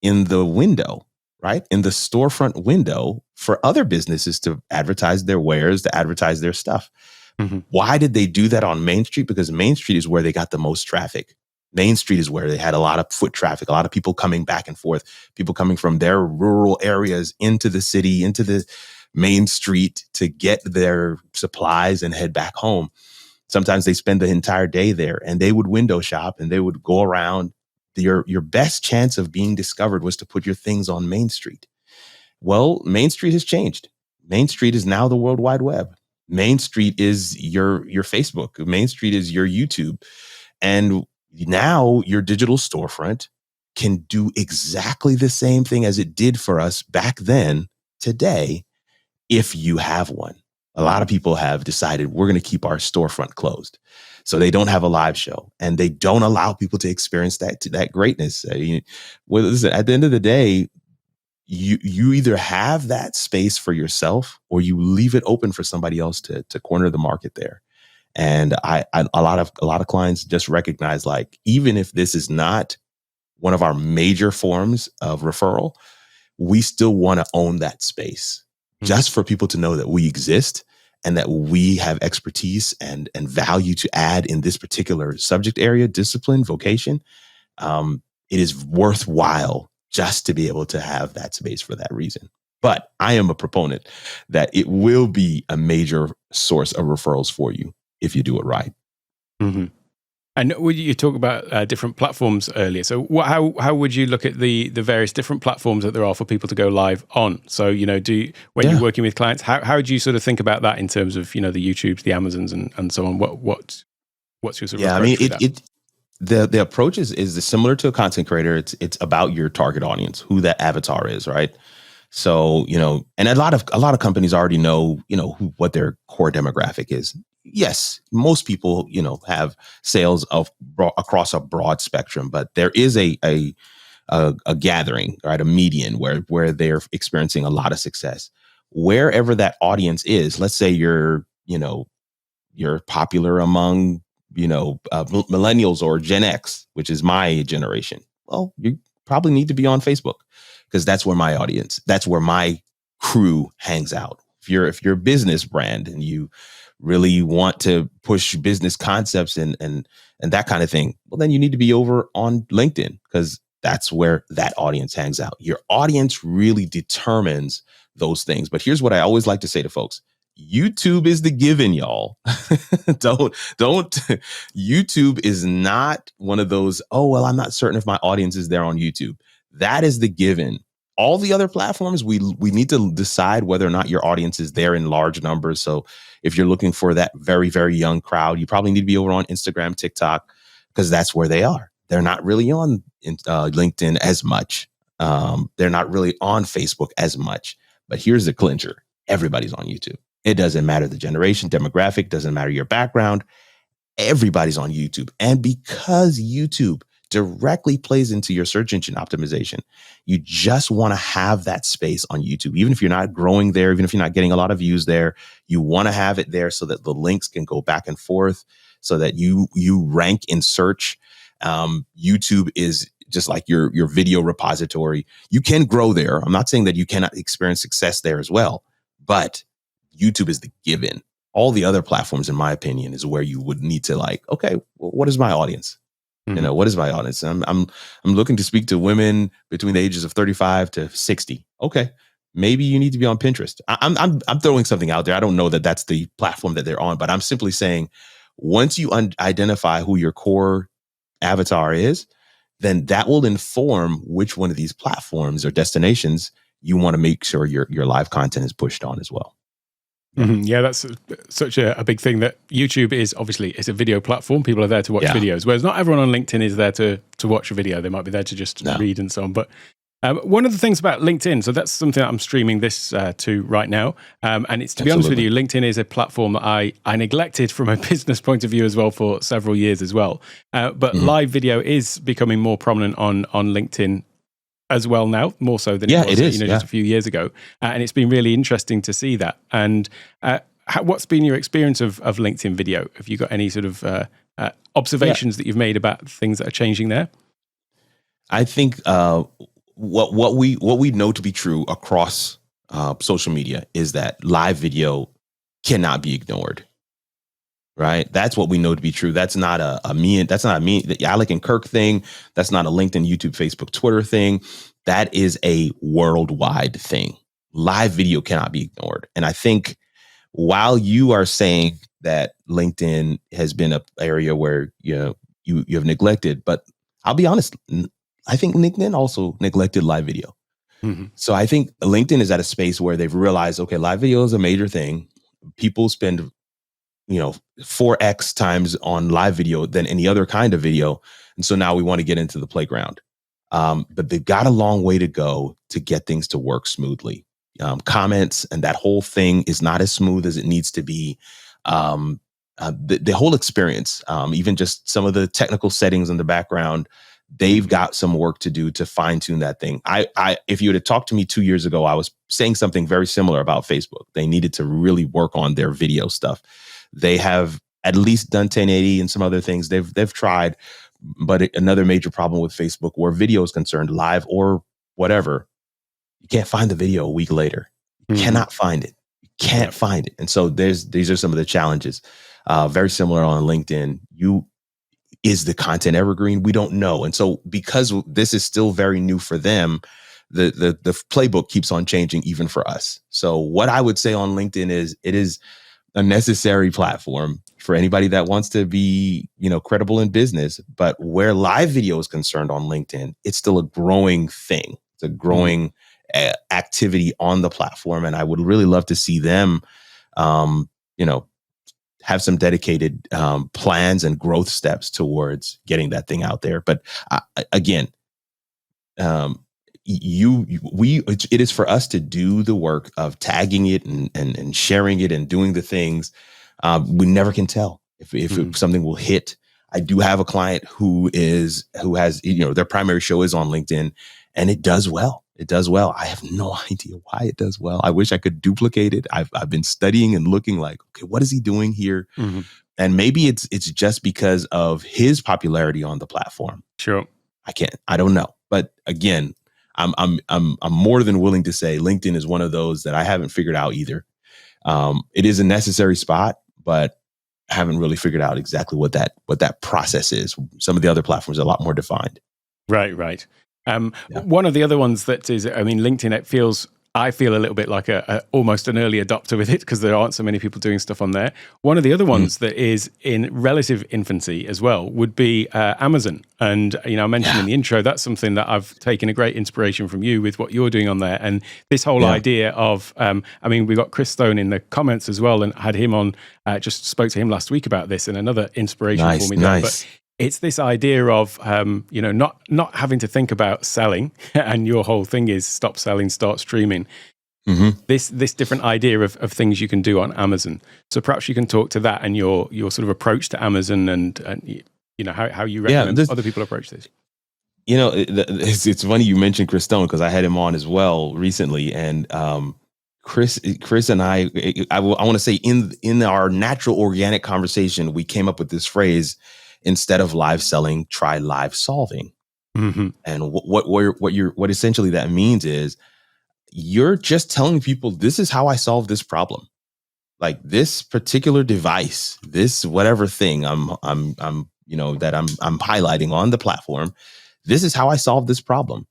in the window, right? In the storefront window for other businesses to advertise their wares, to advertise their stuff. Mm-hmm. Why did they do that on Main Street? Because Main Street is where they got the most traffic. Main Street is where they had a lot of foot traffic, a lot of people coming back and forth, people coming from their rural areas into the city, into the Main Street to get their supplies and head back home. Sometimes they spend the entire day there, and they would window shop and they would go around. Your best chance of being discovered was to put your things on Main Street. Well, Main Street has changed. Main Street is now the World Wide Web. Main Street is your Facebook. Main Street is your YouTube. And now your digital storefront can do exactly the same thing as it did for us back then, today, if you have one. A lot of people have decided we're going to keep our storefront closed. So they don't have a live show, and they don't allow people to experience that greatness. Listen, at the end of the day, you either have that space for yourself or you leave it open for somebody else to corner the market there. And a lot of clients just recognize, like, even if this is not one of our major forms of referral, we still want to own that space, just for people to know that we exist and that we have expertise and value to add in this particular subject area, discipline, vocation. It is worthwhile just to be able to have that space for that reason. But I am a proponent that it will be a major source of referrals for you if you do it right. Mm-hmm. And you talk about different platforms earlier. So how would you look at the various different platforms that there are for people to go live on? So, when you're working with clients, how do you sort of think about that in terms of, the YouTubes, the Amazons and so on? What's your sort of approach for that? The approach is similar to a content creator. It's about your target audience, who that avatar is, right? So, and a lot of companies already know, what their core demographic is. Yes, most people, have sales across a broad spectrum, but there is a gathering, right? A median where they're experiencing a lot of success. Wherever that audience is, let's say you're popular among, millennials or Gen X, which is my generation. Well, you probably need to be on Facebook, because that's where my crew hangs out. If you're a business brand and you really want to push business concepts and that kind of thing, well, then you need to be over on LinkedIn, because that's where that audience hangs out. Your audience really determines those things. But here's what I always like to say to folks. YouTube is the given, y'all. don't YouTube is not one of those, oh, well, I'm not certain if my audience is there on YouTube. That is the given. All the other platforms, we need to decide whether or not your audience is there in large numbers. So if you're looking for that very, very young crowd, you probably need to be over on Instagram, TikTok, because that's where they are. They're not really on LinkedIn as much. They're not really on Facebook as much. But here's the clincher. Everybody's on YouTube. It doesn't matter the generation, demographic, doesn't matter your background. Everybody's on YouTube. And because YouTube directly plays into your search engine optimization, you just want to have that space on YouTube. Even if you're not growing there, even if you're not getting a lot of views there, you want to have it there so that the links can go back and forth, so that you rank in search. YouTube is just like your video repository. You can grow there. I'm not saying that you cannot experience success there as well, but YouTube is the given. All the other platforms, in my opinion, is where you would need to okay, well, what is my audience? Mm-hmm. What is my audience? I'm looking to speak to women between the ages of 35 to 60. Okay, maybe you need to be on Pinterest. I'm throwing something out there. I don't know that that's the platform that they're on, but I'm simply saying, once you identify who your core avatar is, then that will inform which one of these platforms or destinations you want to make sure your live content is pushed on as well. Mm-hmm. Yeah, that's such a big thing, that YouTube is obviously, it's a video platform. People are there to watch videos, whereas not everyone on LinkedIn is there to watch a video. They might be there to just read and so on. But One of the things about LinkedIn, so that's something that I'm streaming this to right now. And it's, to be honest with you, LinkedIn is a platform that I neglected from a business point of view as well for several years as well. But live video is becoming more prominent on LinkedIn as well now, more so than it was just a few years ago. And it's been really interesting to see that. And what's been your experience of LinkedIn video? Have you got any sort of observations that you've made about things that are changing there? I think what we know to be true across social media is that live video cannot be ignored. Right. That's what we know to be true. That's not the Alec and Kirk thing. That's not a LinkedIn, YouTube, Facebook, Twitter thing. That is a worldwide thing. Live video cannot be ignored. And I think while you are saying that LinkedIn has been an area where you have neglected, but I'll be honest, I think LinkedIn also neglected live video. Mm-hmm. So I think LinkedIn is at a space where they've realized, okay, live video is a major thing. People spend 4x times on live video than any other kind of video. And so now we want to get into the playground. But they've got a long way to go to get things to work smoothly. Comments and that whole thing is not as smooth as it needs to be. The whole experience, even just some of the technical settings in the background, they've got some work to do to fine tune that thing. If you would have talked to me 2 years ago, I was saying something very similar about Facebook. They needed to really work on their video stuff. They have at least done 1080 and some other things. They've tried, but another major problem with Facebook where video is concerned, live or whatever, you can't find the video a week later. You cannot find it. You can't find it. And so these are some of the challenges. Very similar on LinkedIn. Is the content evergreen? We don't know. And so because this is still very new for them, the playbook keeps on changing even for us. So what I would say on LinkedIn is it is a necessary platform for anybody that wants to be, credible in business. But where live video is concerned on LinkedIn, it's still a growing thing. It's a growing activity on the platform. And I would really love to see them, have some dedicated plans and growth steps towards getting that thing out there. But again, it is for us to do the work of tagging it and sharing it and doing the things. We never can tell if something will hit. I do have a client who has their primary show is on LinkedIn, and it does well. It does well. I have no idea why it does well. I wish I could duplicate it. I've been studying and looking like, okay, what is he doing here? Mm-hmm. And maybe it's just because of his popularity on the platform. Sure. I don't know. But again, I'm more than willing to say LinkedIn is one of those that I haven't figured out either. It is a necessary spot, but I haven't really figured out exactly what that process is. Some of the other platforms are a lot more defined. Right. One of the other ones that is, LinkedIn, I feel a little bit like almost an early adopter with it because there aren't so many people doing stuff on there. One of the other ones that is in relative infancy as well would be Amazon. And, I mentioned in the intro, that's something that I've taken a great inspiration from you with what you're doing on there. And this whole idea of, we got Chris Stone in the comments as well and had him on, just spoke to him last week about this and another inspiration for me. Nice. But it's this idea of, not having to think about selling, and your whole thing is stop selling, start streaming. Mm-hmm. This different idea of things you can do on Amazon. So perhaps you can talk to that and your sort of approach to Amazon and how you recommend other people approach this. It's funny you mentioned Chris Stone because I had him on as well recently, and Chris and I want to say in our natural organic conversation, we came up with this phrase. Instead of live selling, try live solving. Mm-hmm. And what essentially that means is you're just telling people, this is how I solve this problem. Like this particular device, this whatever thing I'm highlighting on the platform. This is how I solve this problem.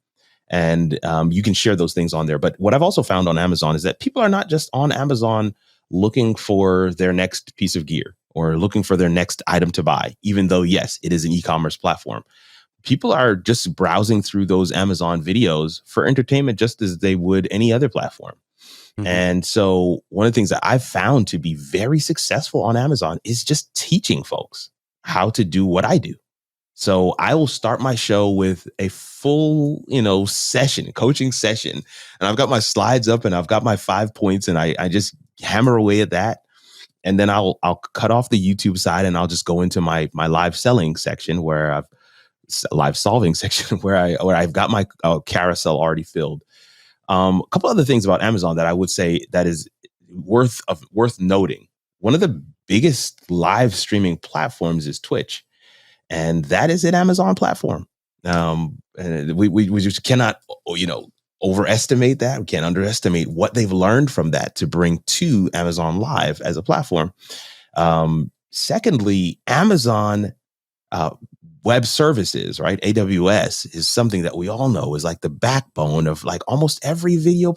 And you can share those things on there. But what I've also found on Amazon is that people are not just on Amazon looking for their next piece of gear or looking for their next item to buy, even though, yes, it is an e-commerce platform. People are just browsing through those Amazon videos for entertainment just as they would any other platform. Mm-hmm. And so one of the things that I've found to be very successful on Amazon is just teaching folks how to do what I do. So I will start my show with a full, coaching session. And I've got my slides up and I've got my 5 points and I just hammer away at that. And then I'll cut off the YouTube side and I'll just go into my live selling section live solving section where I've got my carousel already filled. A couple other things about Amazon that I would say that is worth noting. One of the biggest live streaming platforms is Twitch, and that is an Amazon platform. And we just cannot, overestimate that. We can't underestimate what they've learned from that to bring to Amazon Live as a platform. Secondly, Amazon Web Services, right? AWS is something that we all know is like the backbone of like almost every video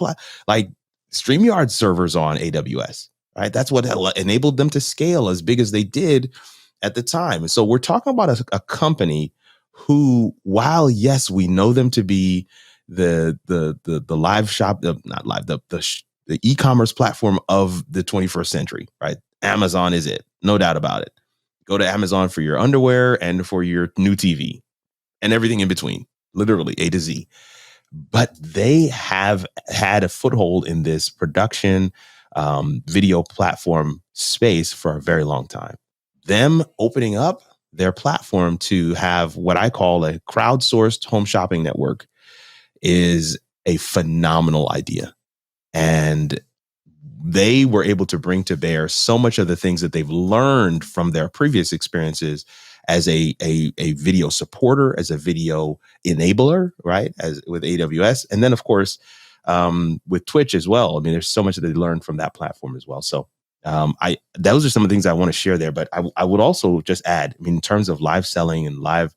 like StreamYard servers on AWS, right? That's what enabled them to scale as big as they did at the time. And so we're talking about a company who, while yes, we know them to be the live shop, the e-commerce platform of the 21st century, right? Amazon is it, no doubt about it. Go to Amazon for your underwear and for your new TV and everything in between, literally A to Z. But they have had a foothold in this production video platform space for a very long time. Them opening up their platform to have what I call a crowdsourced home shopping network is a phenomenal idea. And they were able to bring to bear so much of the things that they've learned from their previous experiences as a video supporter, as a video enabler, right? As with AWS. And then of course, with Twitch as well. I mean, there's so much that they learned from that platform as well. So those are some of the things I want to share there, but I would also just add, I mean, in terms of live selling and live,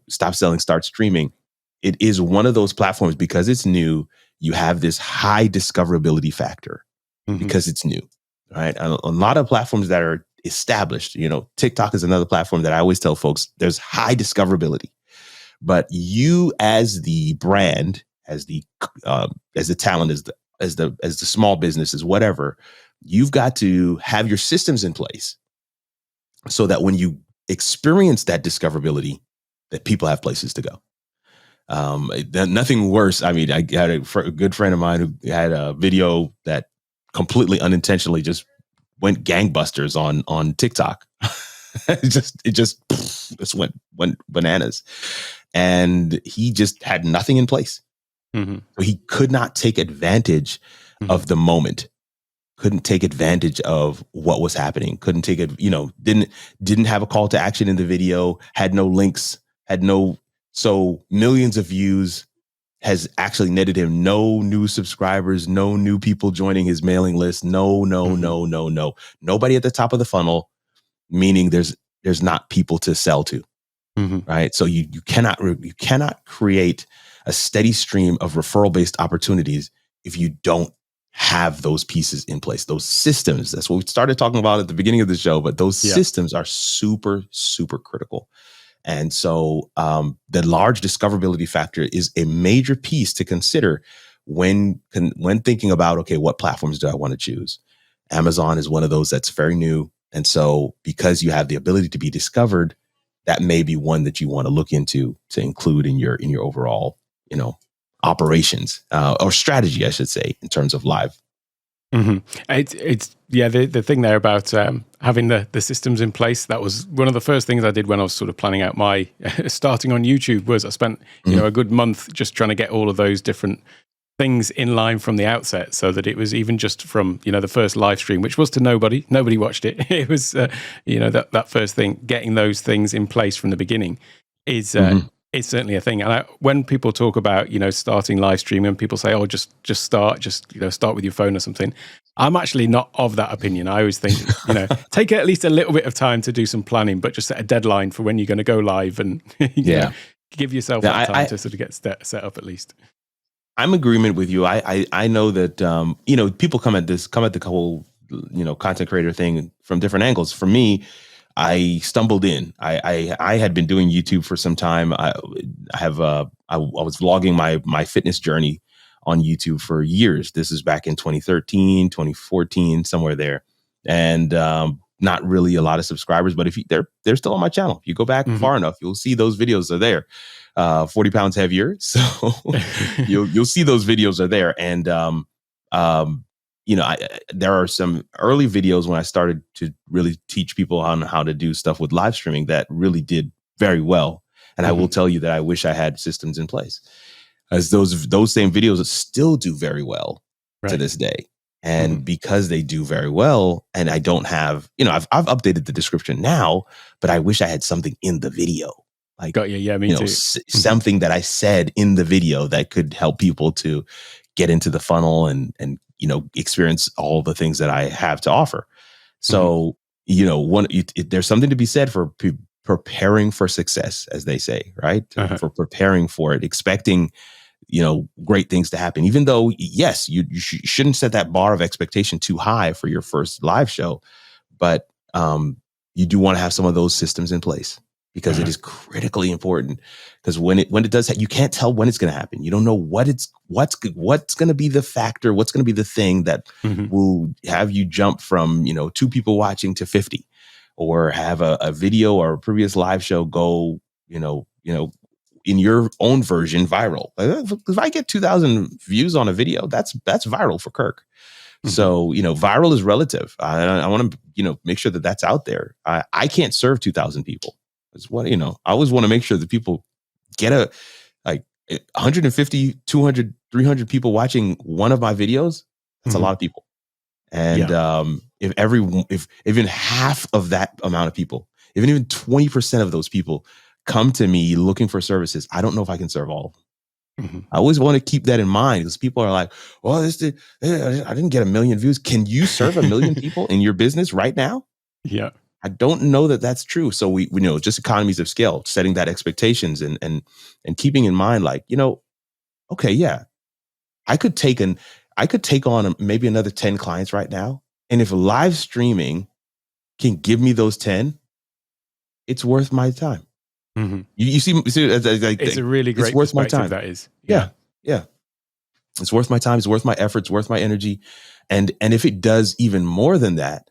stop selling, start streaming, it is one of those platforms because it's new. You have this high discoverability factor because it's new, right? A lot of platforms that are established, TikTok is another platform that I always tell folks there's high discoverability, but you as the brand, as the talent, as the small businesses, whatever, you've got to have your systems in place so that when you experience that discoverability, that people have places to go. Nothing worse. I mean, I had a good friend of mine who had a video that completely unintentionally just went gangbusters on TikTok. it just went bananas, and he just had nothing in place. He could not take advantage of the moment. Couldn't take advantage of what was happening. Couldn't take it. Didn't have a call to action in the video. Had no links. So millions of views has actually netted him no new subscribers, no new people joining his mailing list. No. Nobody at the top of the funnel, meaning there's not people to sell to, right? So you cannot create a steady stream of referral-based opportunities if you don't have those pieces in place, those systems. That's what we started talking about at the beginning of the show, but those systems are super, super critical. And so the large discoverability factor is a major piece to consider when thinking about, okay, what platforms do I want to choose? Amazon is one of those that's very new. And so because you have the ability to be discovered, that may be one that you want to look into to include in your overall, operations or strategy, I should say, in terms of live. It's the thing there about having the systems in place. That was one of the first things I did when I was sort of planning out my starting on YouTube. Was I spent a good month just trying to get all of those different things in line from the outset, so that it was even just from the first live stream, which was to nobody watched it. It was that first thing, getting those things in place from the beginning is. It's certainly a thing. And when people talk about, starting live streaming, and people say, oh, just start with your phone or something. I'm actually not of that opinion. I always think, take at least a little bit of time to do some planning, but just set a deadline for when you're going to go live and give yourself that time to sort of get set up at least. I'm in agreement with you. I know that, people come at the whole, content creator thing from different angles. For me, I stumbled in. I had been doing YouTube for some time. I was vlogging my fitness journey on YouTube for years. This is back in 2013, 2014, somewhere there. And not really a lot of subscribers, but if they're still on my channel. If you go back far enough, you'll see those videos are there. 40 pounds heavier. So you'll see those videos are there. And, there are some early videos when I started to really teach people on how to do stuff with live streaming that really did very well. And I will tell you that I wish I had systems in place, as those same videos still do very well to this day. And because they do very well, and I don't have, I've updated the description now, but I wish I had something in the video. Like, got you. Yeah, me too. Something that I said in the video that could help people to get into the funnel and experience all the things that I have to offer. So, there's something to be said for preparing for success, as they say, right? For preparing for it, expecting, great things to happen, even though, yes, you shouldn't set that bar of expectation too high for your first live show. But you do want to have some of those systems in place, because it is critically important. Because when it does, you can't tell when it's going to happen. You don't know what's going to be the factor, what's going to be the thing that will have you jump from 2 people watching to 50, or have a video or a previous live show go in your own version viral. If I get 2,000 views on a video, that's viral for Kirk. So, viral is relative. I want to, make sure that that's out there. I can't serve 2,000 people. It's what, I always want to make sure that people get 150, 200, 300 people watching one of my videos. That's a lot of people. And if even half of that amount of people, even 20% of those people come to me looking for services, I don't know if I can serve all of them. I always want to keep that in mind, because people are like, well, I didn't get 1 million views. Can you serve 1 million people in your business right now? Yeah. I don't know that that's true. So we just economies of scale, setting that expectations and keeping in mind, like, okay, yeah, I could take on maybe another 10 clients right now. And if live streaming can give me those 10, it's worth my time. You see, it's a really great, it's worth my time. That is. Yeah. It's worth my time. It's worth my efforts, worth my energy. And if it does even more than that,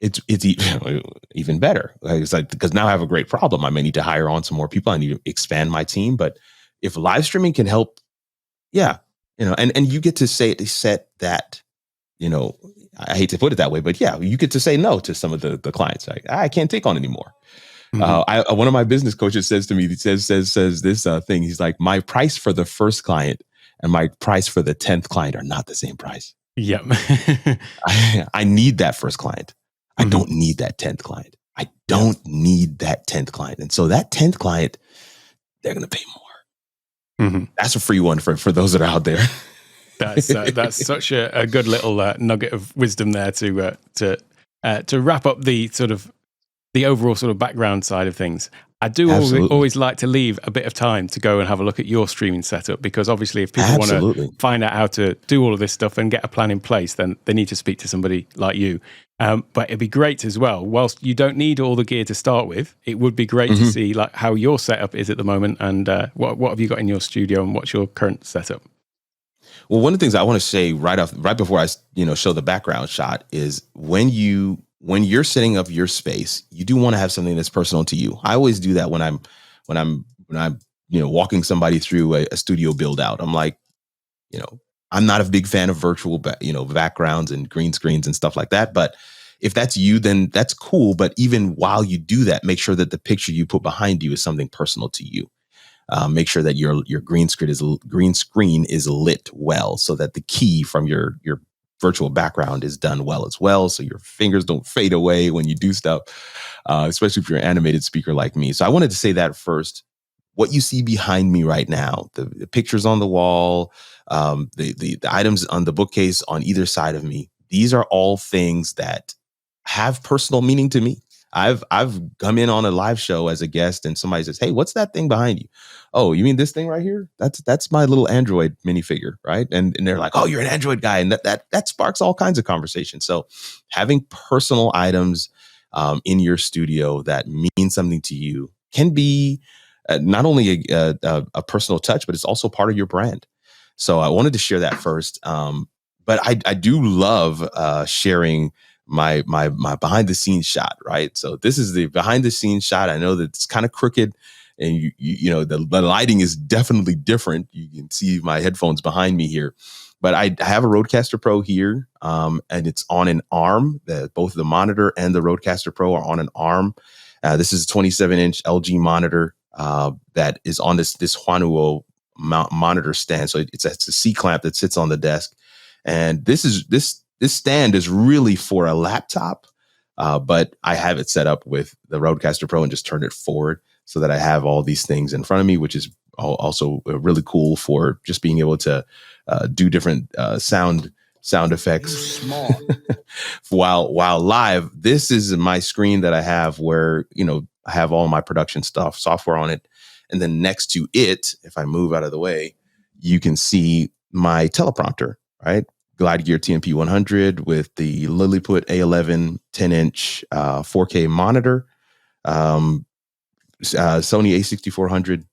it's even better. It's like, because now I have a great problem. I may need to hire on some more people. I need to expand my team. But if live streaming can help, and you get to set that, I hate to put it that way, but yeah, you get to say no to some of the clients. Like, I can't take on anymore. One of my business coaches says to me, he says this thing. He's like, my price for the first client and my price for the 10th client are not the same price. Yep. I need that first client. I don't need that 10th client. I don't need that 10th client. And so that 10th client, they're going to pay more. That's a free one for those that are out there. That's such a good little nugget of wisdom there to wrap up the sort of the overall sort of background side of things. I do always like to leave a bit of time to go and have a look at your streaming setup, because obviously if people want to find out how to do all of this stuff and get a plan in place, then they need to speak to somebody like you. But it'd be great as well, whilst you don't need all the gear to start with, it would be great to see like how your setup is at the moment, and what have you got in your studio, and what's your current setup? Well, one of the things I want to say right before I show the background shot is when you're setting up your space, you do want to have something that's personal to you. I always do that when I'm walking somebody through a studio build out. I'm like, I'm not a big fan of virtual backgrounds and green screens and stuff like that. But if that's you, then that's cool. But even while you do that, make sure that the picture you put behind you is something personal to you. Make sure that your green screen is lit well, so that the key from your virtual background is done well as well, so your fingers don't fade away when you do stuff, especially if you're an animated speaker like me. So I wanted to say that first. What you see behind me right now, the pictures on the wall, the items on the bookcase on either side of me, these are all things that have personal meaning to me. I've come in on a live show as a guest, and somebody says, "Hey, what's that thing behind you?" "Oh, you mean this thing right here? That's my little Android minifigure," right? And they're like, "Oh, you're an Android guy," and that sparks all kinds of conversation. So, having personal items in your studio that mean something to you can be not only a personal touch, but it's also part of your brand. So, I wanted to share that first. But I do love sharing my behind the scenes shot, right? So this is the behind the scenes shot. I know that it's kind of crooked, and you know the lighting is definitely different. You can see my headphones behind me here, but I have a Rodecaster Pro here, and it's on an arm. Both the monitor and the Rodecaster Pro are on an arm. This is a 27-inch LG monitor that is on this Huanuo monitor stand. So it's a C clamp that sits on the desk, and this stand is really for a laptop, but I have it set up with the Rodecaster Pro and just turn it forward so that I have all these things in front of me, which is also really cool for just being able to do different sound effects while live. This is my screen that I have where, you know, I have all my production software on it. And then next to it, if I move out of the way, you can see my teleprompter, right? Glide Gear TNP 100 with the Lilliput A11 10-inch 4K monitor, Sony A6400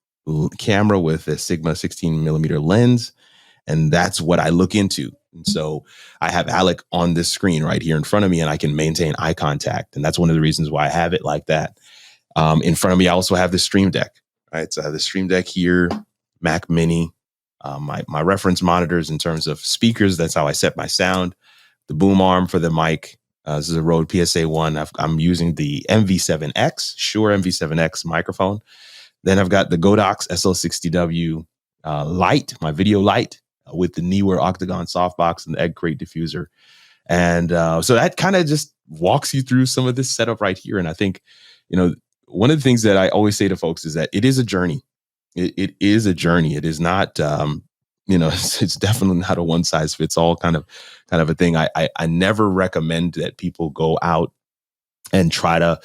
camera with a Sigma 16 millimeter lens. And that's what I look into. And so I have Alec on this screen right here in front of me, and I can maintain eye contact. And that's one of the reasons why I have it like that. In front of me, I also have the Stream Deck, right? So I have the Stream Deck here, Mac Mini, my reference monitors in terms of speakers. That's how I set my sound. The boom arm for the mic. This is a Rode PSA-1. I'm using the MV7X, Shure MV7X microphone. Then I've got the Godox SL60W light, my video light, with the Neewer Octagon softbox and the Egg Crate diffuser. And so that kind of just walks you through some of this setup right here. And I think, you know, one of the things that I always say to folks is that it is a journey. It is a journey. It is not, you know, it's definitely not a one size fits all kind of a thing. I never recommend that people go out and try to,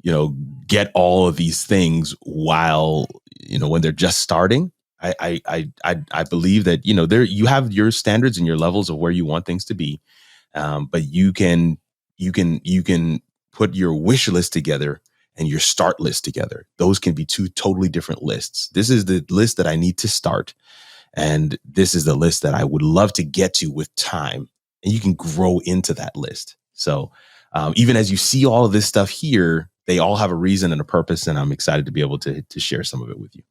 you know, get all of these things while, you know, when they're just starting. I believe that, you know, you have your standards and your levels of where you want things to be, but you can put your wish list together and your start list together. Those can be two totally different lists. This is the list that I need to start, and this is the list that I would love to get to with time, and you can grow into that list. So even as you see all of this stuff here, they all have a reason and a purpose, and I'm excited to be able to share some of it with you.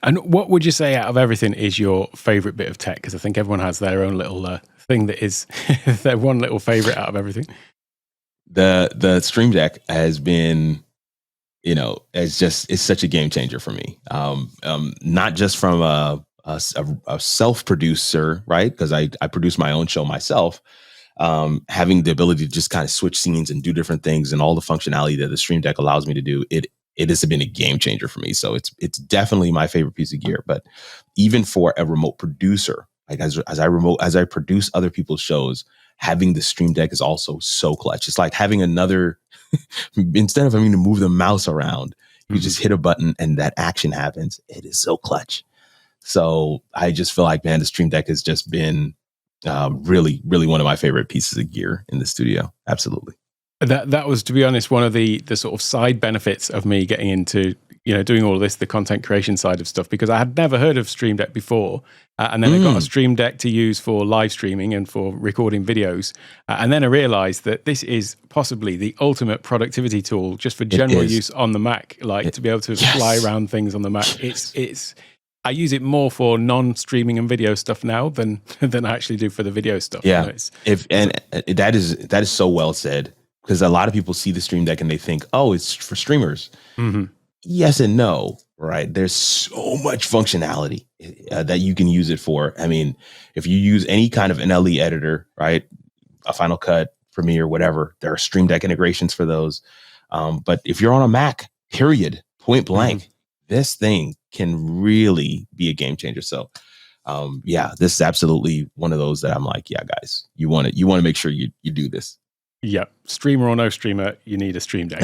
And what would you say out of everything is your favorite bit of tech? Because I think everyone has their own little thing that is their one little favorite out of everything. The Stream Deck has been, you know, it's such a game changer for me. Not just from a self-producer, right? Because I produce my own show myself. Having the ability to just kind of switch scenes and do different things and all the functionality that the Stream Deck allows me to do, it has been a game changer for me. So it's definitely my favorite piece of gear. But even for a remote producer, like as I produce other people's shows, having the Stream Deck is also so clutch. It's like having another, instead of having to move the mouse around, you just hit a button and that action happens. It is so clutch. So I just feel like, man, the Stream Deck has just been really, really one of my favorite pieces of gear in the studio. Absolutely. That was, to be honest, one of the sort of side benefits of me getting into, you know, doing all of this, the content creation side of stuff, because I had never heard of Stream Deck before. And then I got a Stream Deck to use for live streaming and for recording videos. And then I realized that this is possibly the ultimate productivity tool just for general use on the Mac, like to be able to fly around things on the Mac. I use it more for non-streaming and video stuff now than I actually do for the video stuff. Yeah, you know, that is so well said. Because a lot of people see the Stream Deck and they think, oh, it's for streamers. Mm-hmm. Yes and no, right? There's so much functionality that you can use it for. I mean, if you use any kind of NLE editor, right? A Final Cut, Premiere, whatever, there are Stream Deck integrations for those. But if you're on a Mac, period, point blank, this thing can really be a game changer. So this is absolutely one of those that I'm like, yeah, guys, you want to make sure you do this. Yeah, streamer or no streamer, you need a Stream Deck.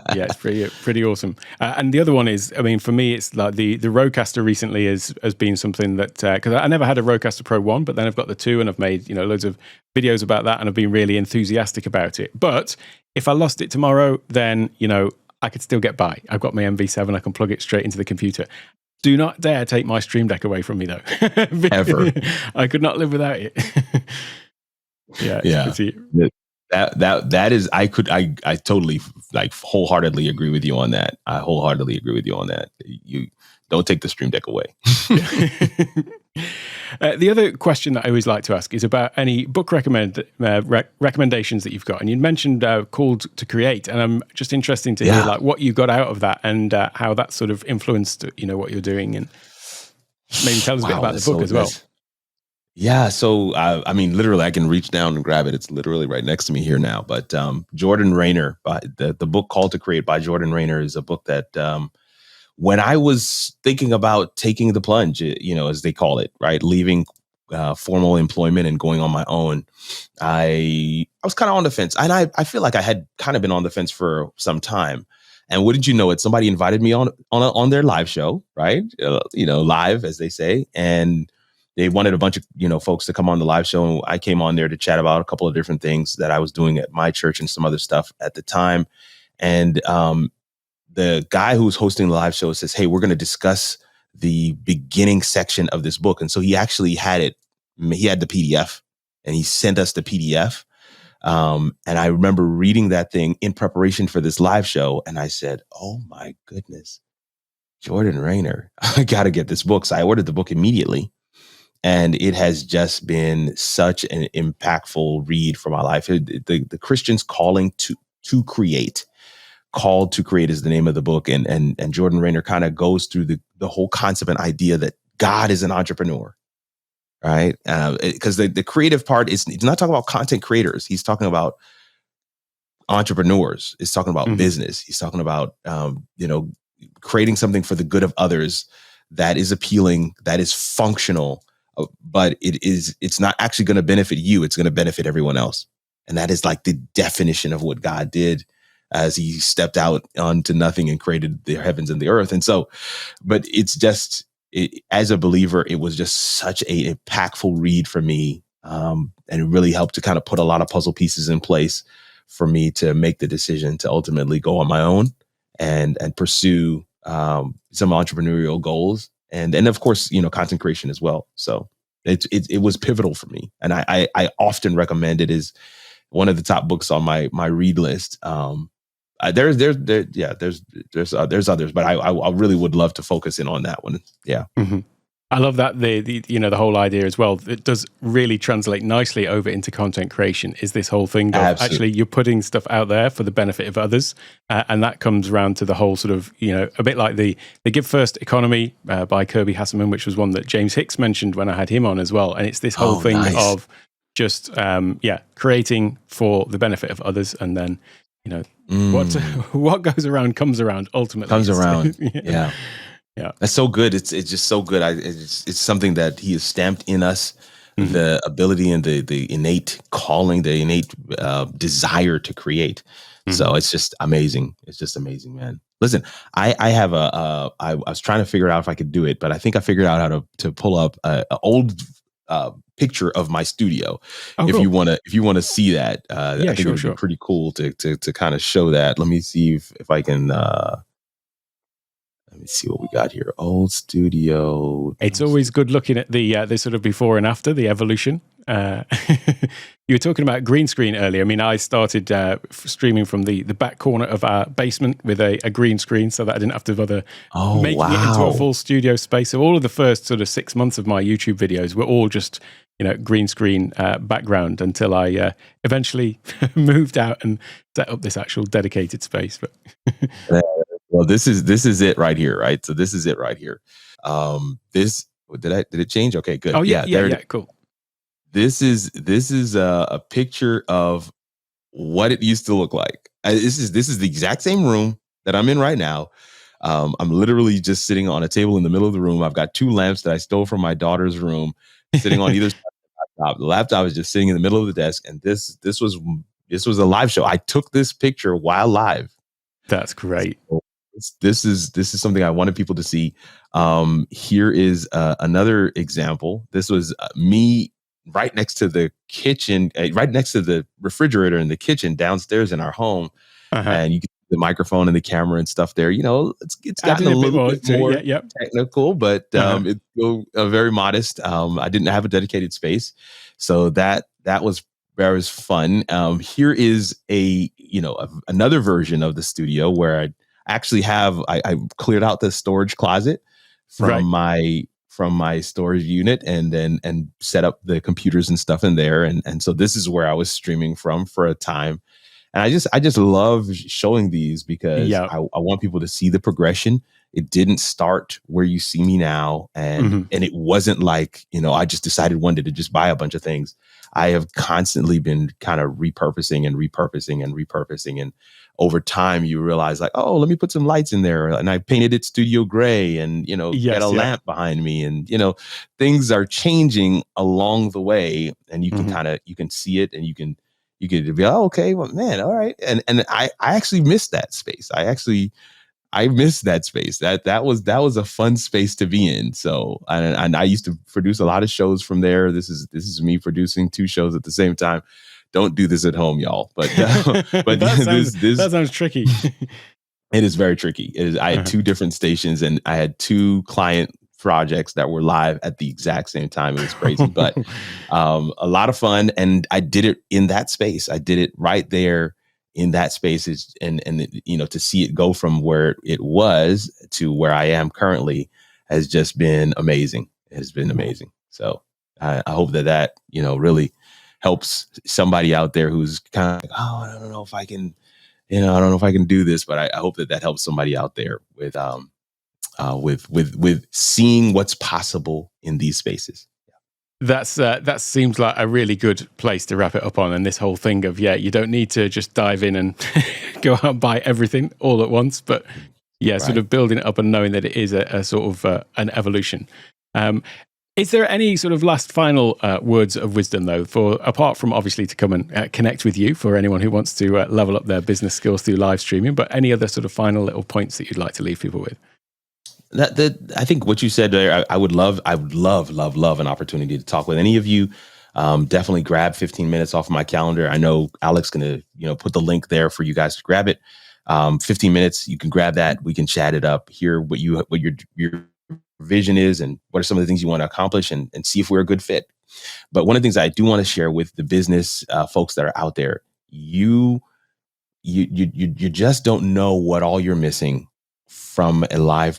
It's pretty awesome. And the other one is, I mean, for me, it's like the Rodecaster recently has been something that, because I never had a Rodecaster Pro 1, but then I've got the 2 and I've made, you know, loads of videos about that and I've been really enthusiastic about it. But if I lost it tomorrow, then, you know, I could still get by. I've got my MV7, I can plug it straight into the computer. Do not dare take my Stream Deck away from me, though. Ever. I could not live without it. Yeah, it's Yeah. pretty. That is, I totally like wholeheartedly agree with you on that. I wholeheartedly agree with you on that. You don't take the Stream Deck away. The other question that I always like to ask is about any book recommendations that you've got. And you mentioned Called to Create, and I'm just interested to hear like what you got out of that and how that sort of influenced, what you're doing, and maybe tell us a bit about the book as well. Yeah, so I mean, literally, I can reach down and grab it. It's literally right next to me here now. But Jordan Rayner, the book Called to Create by Jordan Rayner is a book that when I was thinking about taking the plunge, as they call it, right, leaving formal employment and going on my own, I was kind of on the fence, and I feel like I had kind of been on the fence for some time. And wouldn't you know it, somebody invited me on their live show, right? Live, as they say, and they wanted a bunch of folks to come on the live show, and I came on there to chat about a couple of different things that I was doing at my church and some other stuff at the time. And the guy who's hosting the live show says, "Hey, we're going to discuss the beginning section of this book." And so he actually had it. He had the PDF, and he sent us the PDF. And I remember reading that thing in preparation for this live show, and I said, "Oh my goodness, Jordan Rayner, I got to get this book." So I ordered the book immediately. And it has just been such an impactful read for my life. The Christian's calling to create. Called to Create is the name of the book. And Jordan Rayner kind of goes through the whole concept and idea that God is an entrepreneur, right? Because the creative part he's not talking about content creators. He's talking about entrepreneurs. He's talking about business. He's talking about, creating something for the good of others that is appealing, that is functional, but it's not actually going to benefit you. It's going to benefit everyone else. And that is like the definition of what God did as he stepped out onto nothing and created the heavens and the earth. And so, but it's just, as a believer, it was just such a impactful read for me. And it really helped to kind of put a lot of puzzle pieces in place for me to make the decision to ultimately go on my own and pursue some entrepreneurial goals. And of course, content creation as well. So it was pivotal for me. And I often recommend it as one of the top books on my read list. There's others, but I really would love to focus in on that one. Yeah. Mm-hmm. I love that the whole idea as well. It does really translate nicely over into content creation. Is this whole thing of actually you're putting stuff out there for the benefit of others, and that comes around to the whole sort of a bit like the Give First economy by Kirby Hasseman, which was one that James Hicks mentioned when I had him on as well. And it's this whole thing of just creating for the benefit of others, and then what goes around comes around ultimately. Comes around, yeah. Yeah, that's so good. It's just so good. It's something that he has stamped in us, the ability and the innate calling, the innate desire to create. So it's just amazing. It's just amazing, man. Listen, I have I was trying to figure out if I could do it, but I think I figured out how to pull up an old picture of my studio. If you want to see that, I think it would be pretty cool to kind of show that. Let me see if I can. Let me see what we got here. Old studio. It's always good looking at the sort of before and after, the evolution. You were talking about green screen earlier. I mean, I started streaming from the back corner of our basement with a green screen so that I didn't have to bother making it into a full studio space. So all of the first sort of 6 months of my YouTube videos were all just, green screen background until I eventually moved out and set up this actual dedicated space. But well, this is it right here, right? So this is it right here. Did it change? Okay, good. Oh yeah, cool. This is a picture of what it used to look like. This is the exact same room that I'm in right now. I'm literally just sitting on a table in the middle of the room. I've got 2 lamps that I stole from my daughter's room, sitting on either side of the laptop. The laptop is just sitting in the middle of the desk, and this was a live show. I took this picture while live. That's great. So this is something I wanted people to see. Here is another example. This was me right next to the kitchen, right next to the refrigerator in the kitchen downstairs in our home. And you can see the microphone and the camera and stuff there. It's gotten a little bit more technical, but it's still very modest. I didn't have a dedicated space. So that was where I was fun. Here is another version of the studio where I actually have I cleared out the storage closet from my storage unit and set up the computers and stuff in there. And so this is where I was streaming from for a time. And I just love showing these because I want people to see the progression. It didn't start where you see me now. And it wasn't like, I just decided one day to just buy a bunch of things. I have constantly been kind of repurposing. And over time you realize like, oh, let me put some lights in there. And I painted it studio gray and, get a lamp behind me. And, things are changing along the way. And you can you can see it and you can be, oh, okay, well, man, all right. And I actually missed that space. I missed that space. That was a fun space to be in. So, and I used to produce a lot of shows from there. This is me producing 2 shows at the same time. Don't do this at home, y'all. But that sounds tricky. It is very tricky. I had 2 different stations and I had 2 client projects that were live at the exact same time. It was crazy, but a lot of fun. And I did it in that space. I did it right there in that space, and to see it go from where it was to where I am currently has just been amazing. It has been amazing. So I hope that really helps somebody out there who's kind of like, oh, I don't know if I can, I don't know if I can do this, but I hope that helps somebody out there with seeing what's possible in these spaces. That seems like a really good place to wrap it up on. And this whole thing of, you don't need to just dive in and go out and buy everything all at once, but sort of building it up and knowing that it is a sort of an evolution. Is there any sort of last final words of wisdom though, apart from obviously to come and connect with you for anyone who wants to level up their business skills through live streaming, but any other sort of final little points that you'd like to leave people with? I think what you said there, I would love an opportunity to talk with any of you. Definitely grab 15 minutes off of my calendar. I know Alex going to, put the link there for you guys to grab it. 15 minutes, you can grab that. We can chat it up, hear what your vision is and what are some of the things you want to accomplish and see if we're a good fit. But one of the things I do want to share with the business folks that are out there, you just don't know what all you're missing from a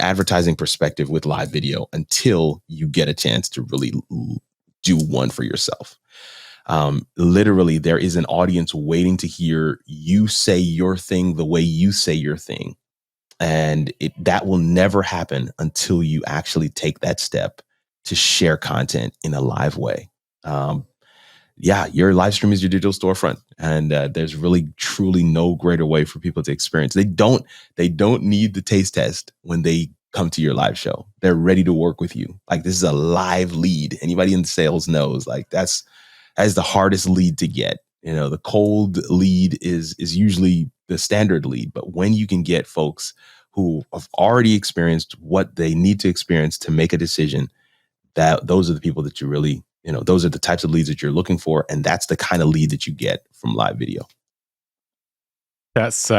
advertising perspective with live video until you get a chance to really do one for yourself. Literally, there is an audience waiting to hear you say your thing the way you say your thing. And that will never happen until you actually take that step to share content in a live way. Your live stream is your digital storefront. And there's really, truly no greater way for people to experience. They don't need the taste test when they come to your live show. They're ready to work with you. Like, this is a live lead. Anybody in sales knows, like, that is the hardest lead to get. The cold lead is usually the standard lead. But when you can get folks who have already experienced what they need to experience to make a decision, those are the people that you really, those are the types of leads that you're looking for. And that's the kind of lead that you get from live video. That's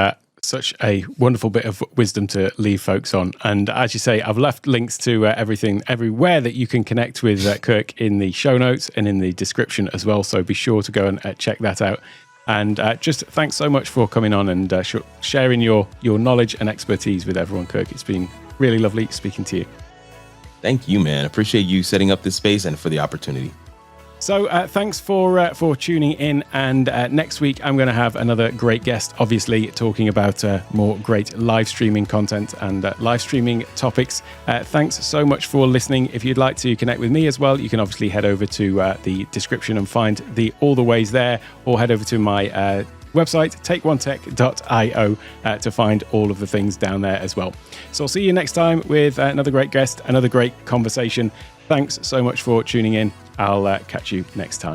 such a wonderful bit of wisdom to leave folks on. And as you say, I've left links to everything, everywhere that you can connect with Kirk in the show notes and in the description as well. So be sure to go and check that out. And just thanks so much for coming on and sharing your knowledge and expertise with everyone, Kirk. It's been really lovely speaking to you. Thank you, man. Appreciate you setting up this space and for the opportunity. So thanks for tuning in. And next week, I'm going to have another great guest, obviously talking about more great live streaming content and live streaming topics. Thanks so much for listening. If you'd like to connect with me as well, you can obviously head over to the description and find all the ways there, or head over to my website, takeonetech.io, to find all of the things down there as well. So I'll see you next time with another great guest, another great conversation. Thanks so much for tuning in. I'll catch you next time.